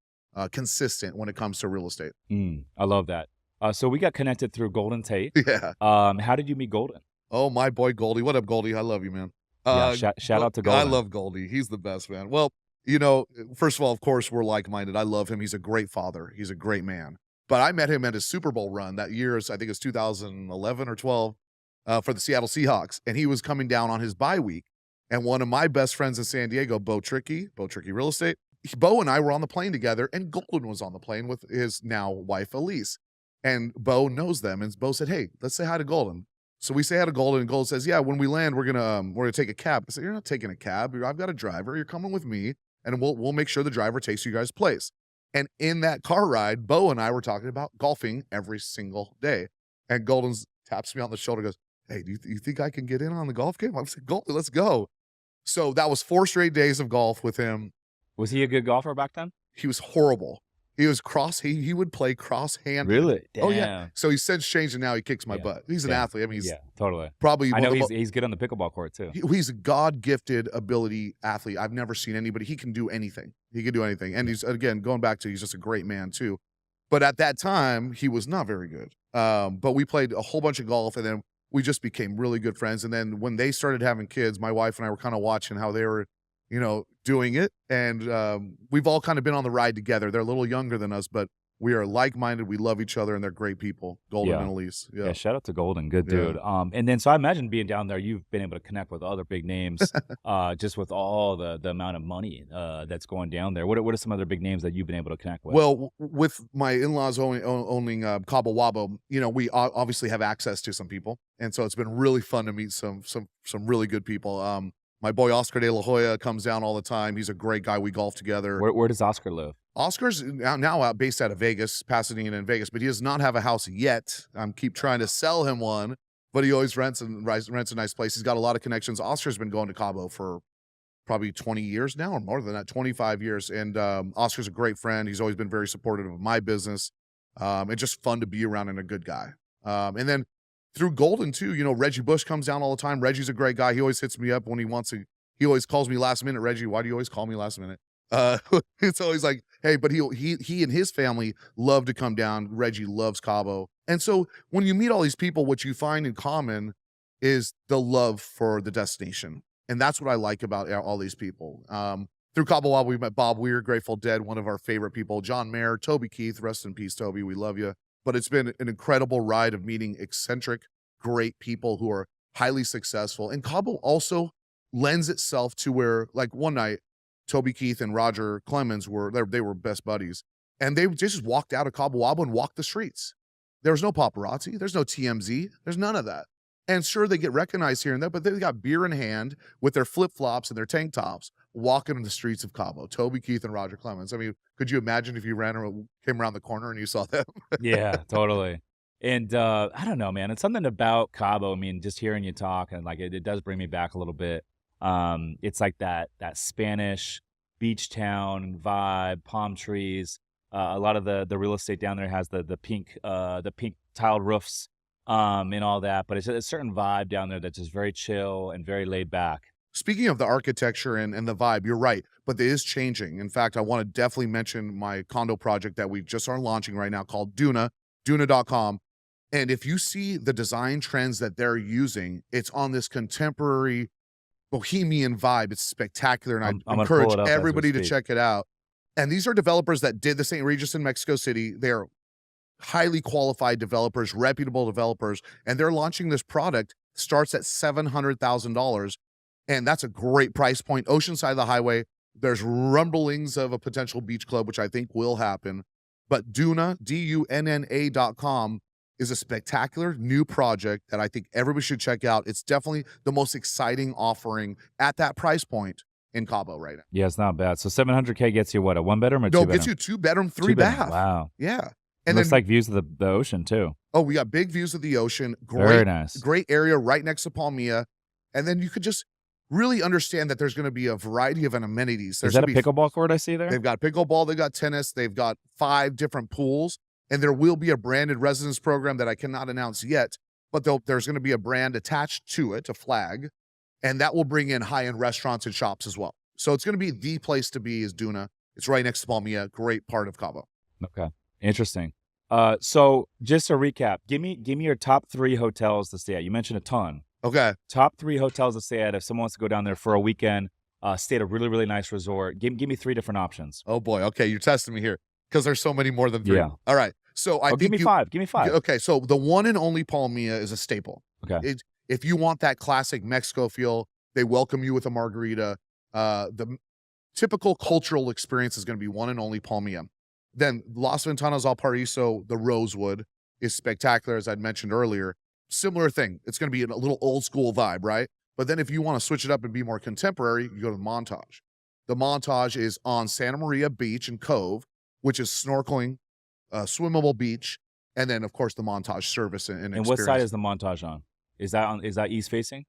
Speaker 1: consistent when it comes to real estate.
Speaker 2: I love that. So we got connected through Golden Tate.
Speaker 1: Yeah.
Speaker 2: How did you meet Golden?
Speaker 1: Oh, my boy Goldie. What up, Goldie? I love you, man.
Speaker 2: Yeah, shout out to Golden.
Speaker 1: I love Goldie. He's the best, man. Well, first of all, of course, we're like-minded. I love him. He's a great father. He's a great man. But I met him at his Super Bowl run that year. I think it was 2011 or 12 for the Seattle Seahawks. And he was coming down on his bye week. And one of my best friends in San Diego, Bo Tricky Real Estate, Bo and I were on the plane together, and Golden was on the plane with his now wife, Elise. And Bo knows them. And Bo said, "Hey, let's say hi to Golden." So we say hi to Golden, and Golden says, "Yeah, when we land, we're gonna take a cab." I said, "You're not taking a cab. I've got a driver. You're coming with me, and we'll make sure the driver takes you guys' place." And in that car ride, Bo and I were talking about golfing every single day. And Golden taps me on the shoulder, and goes, "Hey, do you think I can get in on the golf game?" I said, "Golden, let's go." So that was 4 straight days of golf with him.
Speaker 2: Was he a good golfer back then?
Speaker 1: He was horrible. He was he would play cross-handed.
Speaker 2: Really? Damn.
Speaker 1: Oh, yeah. So he's since changed, and now he kicks my
Speaker 2: Yeah.
Speaker 1: butt. He's an
Speaker 2: Yeah.
Speaker 1: athlete. I mean, he's
Speaker 2: Totally.
Speaker 1: probably
Speaker 2: I
Speaker 1: one
Speaker 2: know
Speaker 1: of the
Speaker 2: he's good on the pickleball court too.
Speaker 1: he's a God-gifted ability athlete. I've never seen anybody. He can do anything. He can do anything. And he's, again, going back to, he's just a great man too. But at that time, he was not very good. But we played a whole bunch of golf, and then we just became really good friends. And then when they started having kids, my wife and I were kind of watching how they were, doing it. And we've all kind of been on the ride together. They're a little younger than us, but we are like-minded. We love each other, and they're great people. Golden and Elise.
Speaker 2: Yeah, shout out to Golden. Good dude. And then, so I imagine being down there, you've been able to connect with other big names just with all the amount of money that's going down there. What are some other big names that you've been able to connect with?
Speaker 1: Well, with my in-laws owning Cabo Wabo, we obviously have access to some people. And so it's been really fun to meet some really good people. My boy Oscar De La Hoya comes down all the time. He's a great guy. We golf together.
Speaker 2: Where does Oscar live?
Speaker 1: Oscar's now based out of Vegas, Pasadena and Vegas, but he does not have a house yet. Keep trying to sell him one, but he always rents a nice place. He's got a lot of connections. Oscar's been going to Cabo for probably 20 years now, or more than that, 25 years. And Oscar's a great friend. He's always been very supportive of my business. And just fun to be around, and a good guy. And then through Golden too, Reggie Bush comes down all the time. Reggie's a great guy. He always hits me up when he wants to. He always calls me last minute. "Reggie, why do you always call me last minute?" It's always like, hey, but he and his family love to come down. Reggie loves Cabo. And so when you meet all these people, what you find in common is the love for the destination. And that's what I like about all these people. Through Cabo Wabo, we met Bob Weir, Grateful Dead, one of our favorite people, John Mayer, Toby Keith, rest in peace, Toby, we love you. But it's been an incredible ride of meeting eccentric, great people who are highly successful. And Cabo also lends itself to where, like one night, Toby Keith and Roger Clemens were best buddies. And they just walked out of Cabo Wabo and walked the streets. There was no paparazzi. There's no TMZ. There's none of that. And sure, they get recognized here and there, but they got beer in hand with their flip-flops and their tank tops walking in the streets of Cabo. Toby Keith and Roger Clemens. I mean, could you imagine if you came around the corner and you saw them?
Speaker 2: Yeah, totally. And I don't know, man. It's something about Cabo. I mean, just hearing you talk and like it does bring me back a little bit. It's like that Spanish beach town vibe, palm trees. A lot of the real estate down there has the pink tiled roofs and all that. But it's a certain vibe down there that's just very chill and very laid back.
Speaker 1: Speaking of the architecture and the vibe, you're right, but it is changing. In fact, I want to definitely mention my condo project that we just are launching right now called Duna.com. And if you see the design trends that they're using, it's on this contemporary bohemian vibe. It's spectacular, and
Speaker 2: I'm
Speaker 1: I
Speaker 2: gonna pull
Speaker 1: encourage
Speaker 2: it up as we
Speaker 1: everybody to
Speaker 2: speak.
Speaker 1: check it out. And these are developers that did the St. Regis in Mexico City. They're highly qualified developers, reputable developers, and they're launching this product. Starts at $700,000, and that's a great price point. Oceanside of the highway. There's rumblings of a potential beach club, which I think will happen. But Duna, DUNNA.com, is a spectacular new project that I think everybody should check out. It's definitely the most exciting offering at that price point in Cabo right now.
Speaker 2: Yeah, it's not bad. So 700K gets you what, a one bedroom or
Speaker 1: No,
Speaker 2: two
Speaker 1: gets
Speaker 2: bedroom?
Speaker 1: you 2-bedroom,
Speaker 2: Two
Speaker 1: 3-bath.
Speaker 2: bedroom. Wow.
Speaker 1: Yeah.
Speaker 2: It
Speaker 1: And
Speaker 2: looks
Speaker 1: then,
Speaker 2: like views of the ocean too.
Speaker 1: oh, we got big views of the ocean.
Speaker 2: Very
Speaker 1: Great,
Speaker 2: nice.
Speaker 1: great area right next to Palmilla. And then you could just really understand that there's going to be a variety of amenities.
Speaker 2: Is
Speaker 1: There's
Speaker 2: that a
Speaker 1: gonna be
Speaker 2: pickleball court I see there?
Speaker 1: They've got pickleball, they've got tennis, they've got 5 different pools, and there will be a branded residence program that I cannot announce yet, but there's going to be a brand attached to it, a flag, and that will bring in high-end restaurants and shops as well. So it's going to be the place to be is Duna. It's right next to Palmilla, great part of Cabo.
Speaker 2: Okay, interesting. So just to recap, give me your top 3 hotels to stay at. You mentioned a ton.
Speaker 1: Okay.
Speaker 2: Top 3 hotels to stay at if someone wants to go down there for a weekend, stay at a really, really nice resort. Give me 3 different options.
Speaker 1: Oh boy. Okay, you're testing me here because there's so many more than 3.
Speaker 2: Yeah.
Speaker 1: All right. So I
Speaker 2: Give
Speaker 1: think
Speaker 2: me 5. Give me 5.
Speaker 1: Okay, so the one and only Palmilla is a staple.
Speaker 2: Okay.
Speaker 1: If you want that classic Mexico feel, they welcome you with a margarita. The typical cultural experience is going to be one and only Palmilla. Then Las Ventanas al Paraíso, the Rosewood, is spectacular, as I'd mentioned earlier. Similar thing. It's going to be a little old school vibe, right? But then if you want to switch it up and be more contemporary, you go to the Montage. The Montage is on Santa Maria Beach and Cove, which is snorkeling, swimmable beach, and then of course the Montage service and
Speaker 2: And what side
Speaker 1: experience.
Speaker 2: is the Montage on? Is that east facing?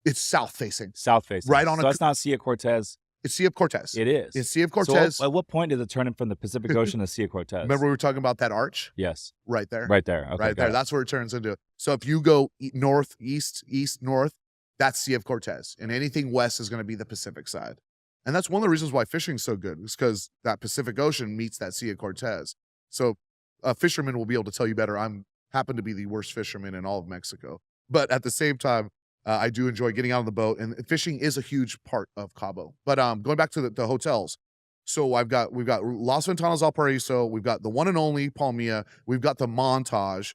Speaker 1: It's south facing,
Speaker 2: South facing.
Speaker 1: right on
Speaker 2: So that's not Sea of Cortez.
Speaker 1: It's Sea of Cortez.
Speaker 2: It is.
Speaker 1: It's Sea of
Speaker 2: So
Speaker 1: Cortez.
Speaker 2: at what point did it turn from the Pacific Ocean to Sea of Cortez?
Speaker 1: Remember we were talking about that arch
Speaker 2: Yes.
Speaker 1: right there,
Speaker 2: Right there. Okay,
Speaker 1: right
Speaker 2: got
Speaker 1: there.
Speaker 2: it.
Speaker 1: That's where it turns into. So if you go north, east, north, that's Sea of Cortez, and anything west is going to be the Pacific side. And that's one of the reasons why fishing's so good, is because that Pacific Ocean meets that Sea of Cortez. So a fisherman will be able to tell you better. I'm happen to be the worst fisherman in all of Mexico, but at the same time, I do enjoy getting out on the boat, and fishing is a huge part of Cabo. But going back to the hotels, so we've got Las Ventanas al Paraíso, we've got the one and only Palmilla, we've got the Montage,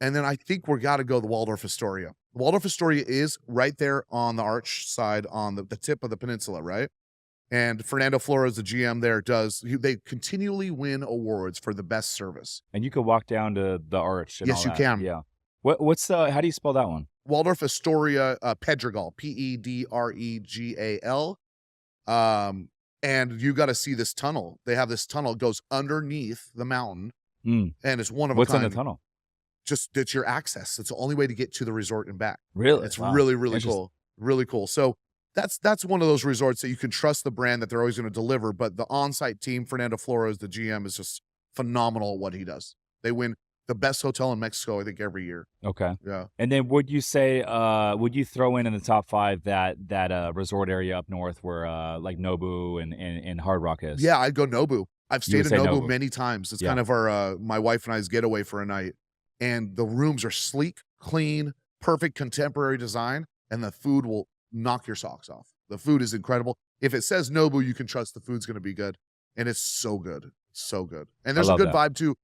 Speaker 1: and then I think we got to go the Waldorf Astoria. The Waldorf Astoria is right there on the arch side, on the tip of the peninsula, right? And Fernando Flores, the GM there, they continually win awards for the best service.
Speaker 2: And you could walk down to the arch. And
Speaker 1: Yes,
Speaker 2: all
Speaker 1: you
Speaker 2: that.
Speaker 1: can.
Speaker 2: Yeah. What's how do you spell that one?
Speaker 1: Waldorf Astoria, Pedregal, Pedregal. And you got to see this tunnel. They have this tunnel, it goes underneath the mountain, and it's one of
Speaker 2: What's
Speaker 1: a kind.
Speaker 2: in the tunnel?
Speaker 1: Just it's your access. It's the only way to get to the resort and back.
Speaker 2: Really?
Speaker 1: It's
Speaker 2: Wow.
Speaker 1: really, really
Speaker 2: Interesting.
Speaker 1: cool. Really cool. So that's one of those resorts that you can trust the brand that they're always going to deliver. But the on-site team, Fernando Flores, the GM, is just phenomenal at what he does. They win the best hotel in Mexico, I think, every year.
Speaker 2: Okay.
Speaker 1: Yeah.
Speaker 2: And then would you say, would you throw in the top 5 that resort area up north where like Nobu and Hard Rock is?
Speaker 1: Yeah, I'd go Nobu. I've
Speaker 2: You would
Speaker 1: stayed in
Speaker 2: say
Speaker 1: Nobu
Speaker 2: Nobu.
Speaker 1: many times. It's
Speaker 2: Yeah.
Speaker 1: kind of our my wife and I's getaway for a night. And the rooms are sleek, clean, perfect contemporary design, and the food will knock your socks off. The food is incredible. If it says Nobu, you can trust the food's going to be good, and it's so good, so good. And there's a
Speaker 2: love
Speaker 1: good
Speaker 2: that.
Speaker 1: vibe too.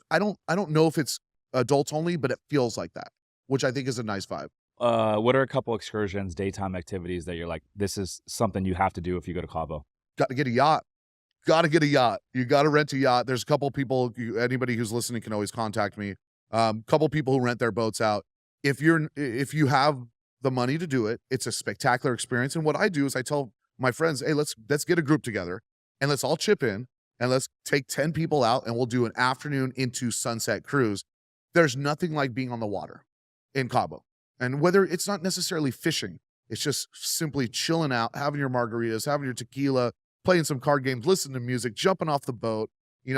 Speaker 1: I don't know if it's adults only, but it feels like that, which I think is a nice vibe.
Speaker 2: What are a couple excursions, daytime activities that you're like, this is something you have to do if you go to Cabo?
Speaker 1: Got to get a yacht. Got to get a yacht. You got to rent a yacht. There's a couple people. Anybody who's listening can always contact me. Couple people who rent their boats out. if you have the money to do it, it's a spectacular experience. And what I do is I tell my friends, hey, let's get a group together and let's all chip in and let's take 10 people out and we'll do an afternoon into sunset cruise. There's nothing like being on the water in Cabo. And whether it's not necessarily fishing, it's just simply chilling out, having your margaritas, having your tequila, playing some card games, listening to music, jumping off the boat,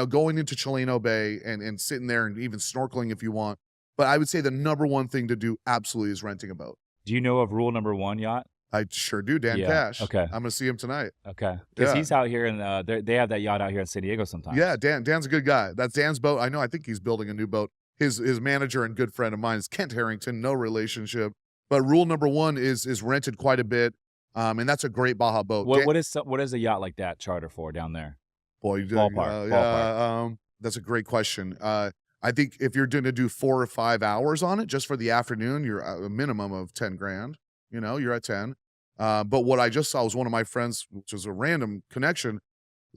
Speaker 1: going into Chileno Bay and sitting there and even snorkeling if you want. But I would say the number one thing to do absolutely is renting a boat.
Speaker 2: Do you know of rule number 1 yacht?
Speaker 1: I sure do, Dan
Speaker 2: Yeah,
Speaker 1: Cash.
Speaker 2: okay.
Speaker 1: I'm going to see him tonight.
Speaker 2: Okay. Because
Speaker 1: Yeah.
Speaker 2: he's out here and they have that yacht out here in San Diego sometimes.
Speaker 1: Yeah, Dan's a good guy. That's Dan's boat. I think he's building a new boat. His manager and good friend of mine is Kent Harrington, no relationship. But rule number 1 is rented quite a bit. And that's a great Baja boat.
Speaker 2: What is a yacht like that charter for down there?
Speaker 1: Boy,
Speaker 2: Ballpark.
Speaker 1: yeah, that's a great question. I think if you're going to do 4 or 5 hours on it just for the afternoon, you're a minimum of 10 grand. You're at 10. But what I just saw was one of my friends, which was a random connection.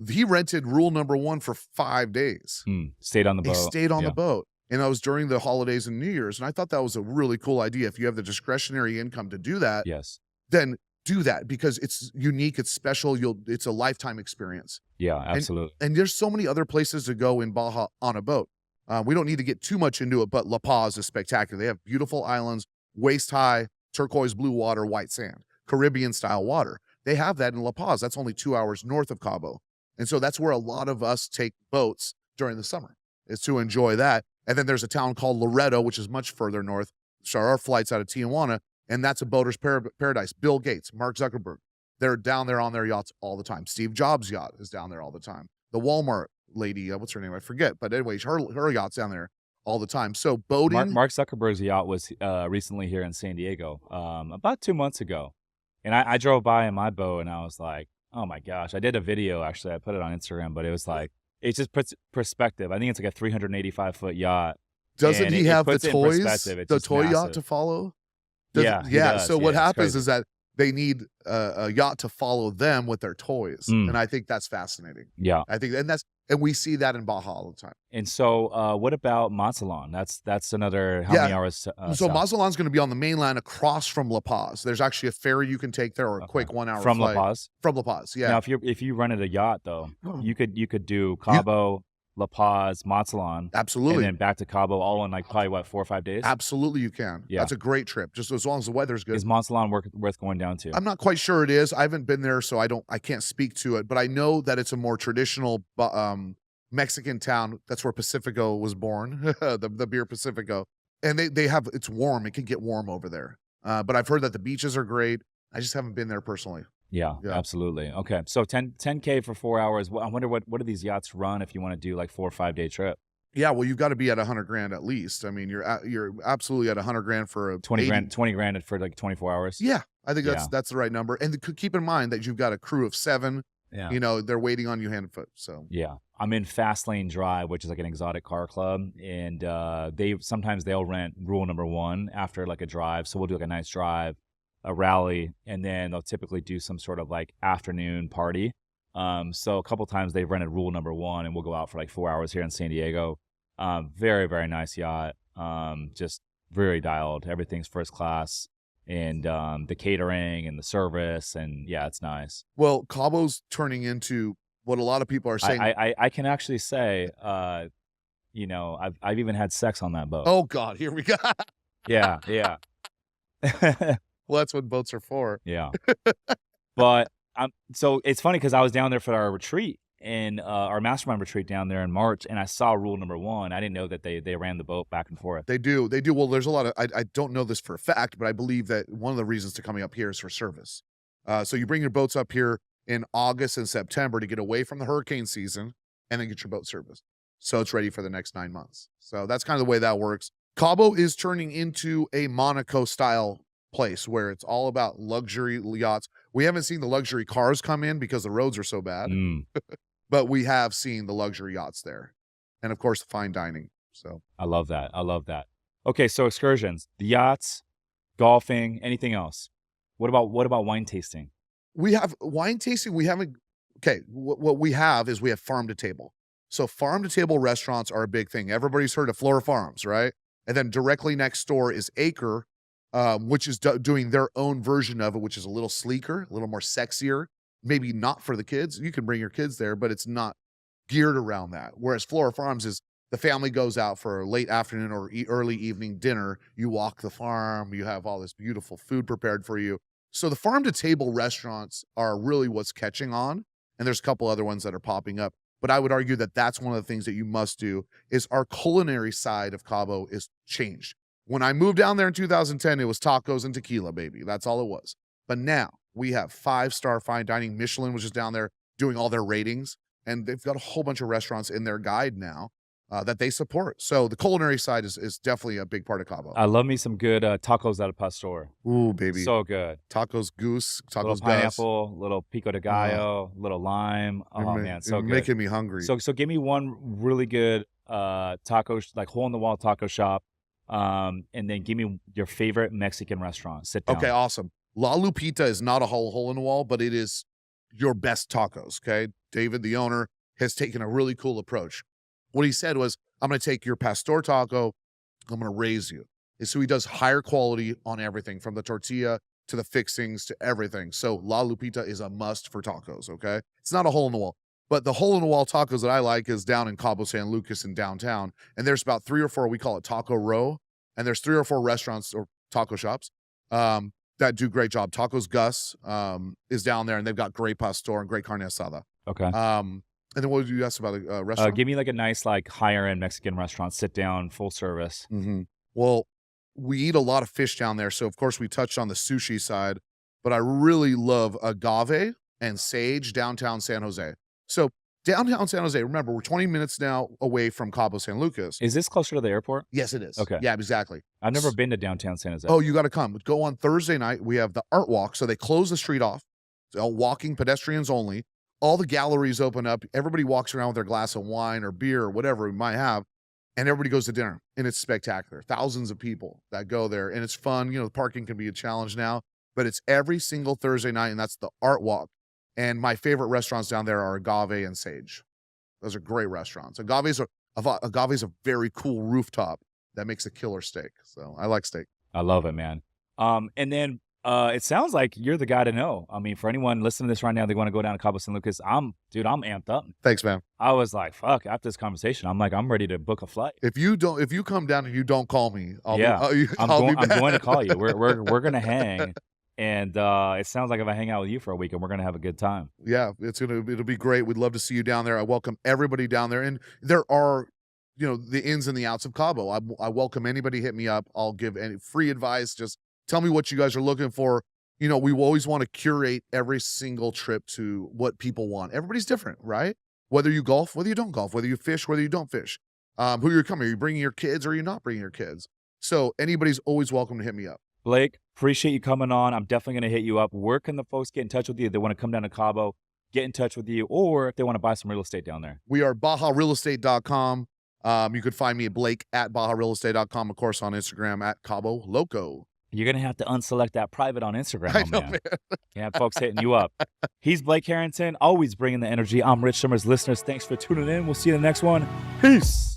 Speaker 1: He rented rule number 1 for 5 days.
Speaker 2: Stayed on the
Speaker 1: He
Speaker 2: boat.
Speaker 1: stayed on
Speaker 2: Yeah.
Speaker 1: the boat. And that was during the holidays and New Year's. And I thought that was a really cool idea. If you have the discretionary income to do that,
Speaker 2: Yes.
Speaker 1: then do that because it's unique, it's special. It's a lifetime experience.
Speaker 2: Yeah, absolutely.
Speaker 1: And there's so many other places to go in Baja on a boat. We don't need to get too much into it, but La Paz is spectacular. They have beautiful islands, waist high, turquoise blue water, white sand, Caribbean style water. They have that in La Paz. That's only 2 hours north of Cabo. And so that's where a lot of us take boats during the summer, is to enjoy that. And then there's a town called Loreto, which is much further north. So our flight's out of Tijuana, and that's a boater's paradise. Bill Gates, Mark Zuckerberg, they're down there on their yachts all the time. Steve Jobs' yacht is down there all the time. The Walmart lady, what's her name? I forget. But anyways, her yacht's down there all the time. So boating.
Speaker 2: Mark Zuckerberg's yacht was recently here in San Diego about 2 months ago. And I drove by in my boat and I was like, oh my gosh. I did a video, actually. I put it on Instagram, but it was like, it just puts perspective. I think it's like a 385-foot yacht.
Speaker 1: Doesn't
Speaker 2: and
Speaker 1: he
Speaker 2: it
Speaker 1: have the
Speaker 2: puts it in
Speaker 1: toys?
Speaker 2: perspective. It's
Speaker 1: The
Speaker 2: just
Speaker 1: toy yacht
Speaker 2: massive.
Speaker 1: to follow?
Speaker 2: Yeah, he
Speaker 1: Yeah.
Speaker 2: does.
Speaker 1: So what
Speaker 2: Yeah, it's
Speaker 1: happens
Speaker 2: crazy.
Speaker 1: is that they need a yacht to follow them with their toys. And I think that's fascinating.
Speaker 2: Yeah.
Speaker 1: I think, and we see that in Baja all the time.
Speaker 2: And so what about Mazatlan? That's another, how many hours?
Speaker 1: So
Speaker 2: south?
Speaker 1: Mazatlan's going to be on the mainland across from La Paz. There's actually a ferry you can take there or a quick 1 hour
Speaker 2: From
Speaker 1: flight.
Speaker 2: La Paz?
Speaker 1: From La Paz, yeah.
Speaker 2: Now, if you rented a yacht, though, you could do Cabo, La Paz, Mazatlan,
Speaker 1: Absolutely.
Speaker 2: and then back to Cabo, all in like probably 4 or 5 days.
Speaker 1: Absolutely you can.
Speaker 2: Yeah.
Speaker 1: That's a great trip, just as long as the weather's good.
Speaker 2: Is Mazatlan worth going down to?
Speaker 1: I'm not quite sure it is. I haven't been there, so I can't speak to it. But I know that it's a more traditional Mexican town. That's where Pacifico was born, the beer Pacifico. And they have, it's warm. It can get warm over there. But I've heard that the beaches are great. I just haven't been there personally.
Speaker 2: Yeah, absolutely. Okay, so 10K for 4 hours. I wonder what do these yachts run if you want to do like 4 or 5 day trip?
Speaker 1: Yeah, well, you've got to be at 100 grand at least. I mean, you're absolutely at 100 grand for a
Speaker 2: 20
Speaker 1: 80
Speaker 2: grand, 20 grand for like 24 hours.
Speaker 1: Yeah, I think that's the right number. And keep in mind that you've got a crew of 7.
Speaker 2: Yeah.
Speaker 1: They're waiting on you hand and foot. So
Speaker 2: yeah, I'm in Fast Lane Drive, which is like an exotic car club, and they'll rent rule number 1 after like a drive. So we'll do like a nice drive, a rally, and then they'll typically do some sort of like afternoon party. So a couple times they've rented rule number 1, and we'll go out for like 4 hours here in San Diego. Very, very nice yacht. Just very dialed. Everything's first class. And the catering and the service, and yeah, it's nice.
Speaker 1: Well, Cabo's turning into what a lot of people are saying.
Speaker 2: I can actually say, I've even had sex on that boat.
Speaker 1: Oh God, here we go.
Speaker 2: Yeah.
Speaker 1: Well, that's what boats are for.
Speaker 2: Yeah. But so it's funny because I was down there for our retreat and our mastermind retreat down there in March, and I saw rule number 1. I didn't know that they ran the boat back and forth.
Speaker 1: They do. Well, there's a lot of, I don't know this for a fact, but I believe that one of the reasons to coming up here is for service. So you bring your boats up here in August and September to get away from the hurricane season and then get your boat serviced. So it's ready for the next 9 months. So that's kind of the way that works. Cabo is turning into a Monaco style place where it's all about luxury yachts. We haven't seen the luxury cars come in because the roads are so bad, but we have seen the luxury yachts there. And of course, the fine dining. So
Speaker 2: I love that. Okay, so excursions, the yachts, golfing, anything else? What about wine tasting?
Speaker 1: we have wine tasting. We haven't. Okay. What we have is we have farm to table. So farm to table restaurants are a big thing. Everybody's heard of Flora Farms, right? And then directly next door is Acre, which is doing their own version of it, which is a little sleeker, a little more sexier. Maybe not for the kids. You can bring your kids there, but it's not geared around that. Whereas Flora Farms is the family goes out for a late afternoon or early evening dinner. You walk the farm. You have all this beautiful food prepared for you. So the farm to table restaurants are really what's catching on. And there's a couple other ones that are popping up. But I would argue that that's one of the things that you must do is our culinary side of Cabo is changed. When I moved down there in 2010, it was tacos and tequila, baby. That's all it was. But now we have 5-star fine dining. Michelin was just down there doing all their ratings. And they've got a whole bunch of restaurants in their guide now that they support. So the culinary side is definitely a big part of Cabo.
Speaker 2: I love me some good tacos al pastor.
Speaker 1: Ooh, baby.
Speaker 2: So good.
Speaker 1: Tacos goose, tacos
Speaker 2: Little pineapple, little pico de gallo, little lime. Oh, man, so good.
Speaker 1: Making me hungry.
Speaker 2: So give me one really good taco, like hole-in-the-wall taco shop, and then give me your favorite Mexican restaurant. Sit down.
Speaker 1: Okay, awesome. La Lupita is not a hole in the wall, but it is your best tacos, okay? David, the owner, has taken a really cool approach. What he said was, I'm going to take your pastor taco, I'm going to raise you. And so he does higher quality on everything, from the tortilla to the fixings to everything. So La Lupita is a must for tacos, okay? It's not a hole in the wall. But the hole in the wall tacos that I like is down in Cabo San Lucas in downtown. And there's about 3 or 4, we call it Taco Row. And there's 3 or 4 restaurants or taco shops that do great job. Tacos Gus is down there, and they've got great pastor and great carne asada.
Speaker 2: Okay.
Speaker 1: And then what did you ask about a restaurant?
Speaker 2: Give me like a nice, like higher end Mexican restaurant, sit down, full service.
Speaker 1: Mm-hmm. Well, we eat a lot of fish down there. So of course we touched on the sushi side, but I really love agave and sage downtown San Jose. So downtown San Jose, remember, we're 20 minutes now away from Cabo San Lucas.
Speaker 2: Is this closer to the airport?
Speaker 1: Yes, it is.
Speaker 2: Okay.
Speaker 1: Yeah, exactly.
Speaker 2: I've never been to downtown San Jose.
Speaker 1: Oh, you got to come. Go on Thursday night. We have the art walk. So they close the street off. It's all walking pedestrians only. All the galleries open up. Everybody walks around with their glass of wine or beer or whatever we might have. And everybody goes to dinner. And it's spectacular. Thousands of people that go there. And it's fun. You know, the parking can be a challenge now. But it's every single Thursday night. And that's the art walk. And my favorite restaurants down there are Agave and Sage. Those are great restaurants. Agave is a very cool rooftop that makes a killer steak. So I like steak.
Speaker 2: I love it, man. And then it sounds like you're the guy to know. I mean, for anyone listening to this right now, they want to go down to Cabo San Lucas. I'm amped up.
Speaker 1: Thanks, man.
Speaker 2: I was like, fuck, after this conversation, I'm ready to book a flight.
Speaker 1: If you come down and you don't call me,
Speaker 2: I'm going to call you. We're going to hang. And it sounds like if I hang out with you for a week, and we're going to have a good time.
Speaker 1: Yeah, it'll be great. We'd love to see you down there. I welcome everybody down there. And there are, the ins and the outs of Cabo. I welcome anybody. Hit me up. I'll give any free advice. Just tell me what you guys are looking for. We always want to curate every single trip to what people want. Everybody's different, right? Whether you golf, whether you don't golf, whether you fish, whether you don't fish. Who you're coming? Are you bringing your kids or are you not bringing your kids? So anybody's always welcome to hit me up.
Speaker 2: Blake, appreciate you coming on. I'm definitely going to hit you up. Where can the folks get in touch with you if they want to come down to Cabo, get in touch with you, or if they want to buy some real estate down there?
Speaker 1: We are BajaRealEstate.com. You could find me at Blake at BajaRealEstate.com, of course, on Instagram at Cabo Loco.
Speaker 2: You're going to have to unselect that private on Instagram,
Speaker 1: I know, man.
Speaker 2: Yeah, folks hitting you up. He's Blake Harrington, always bringing the energy. I'm Rich Summers. Listeners, thanks for tuning in. We'll see you in the next one. Peace.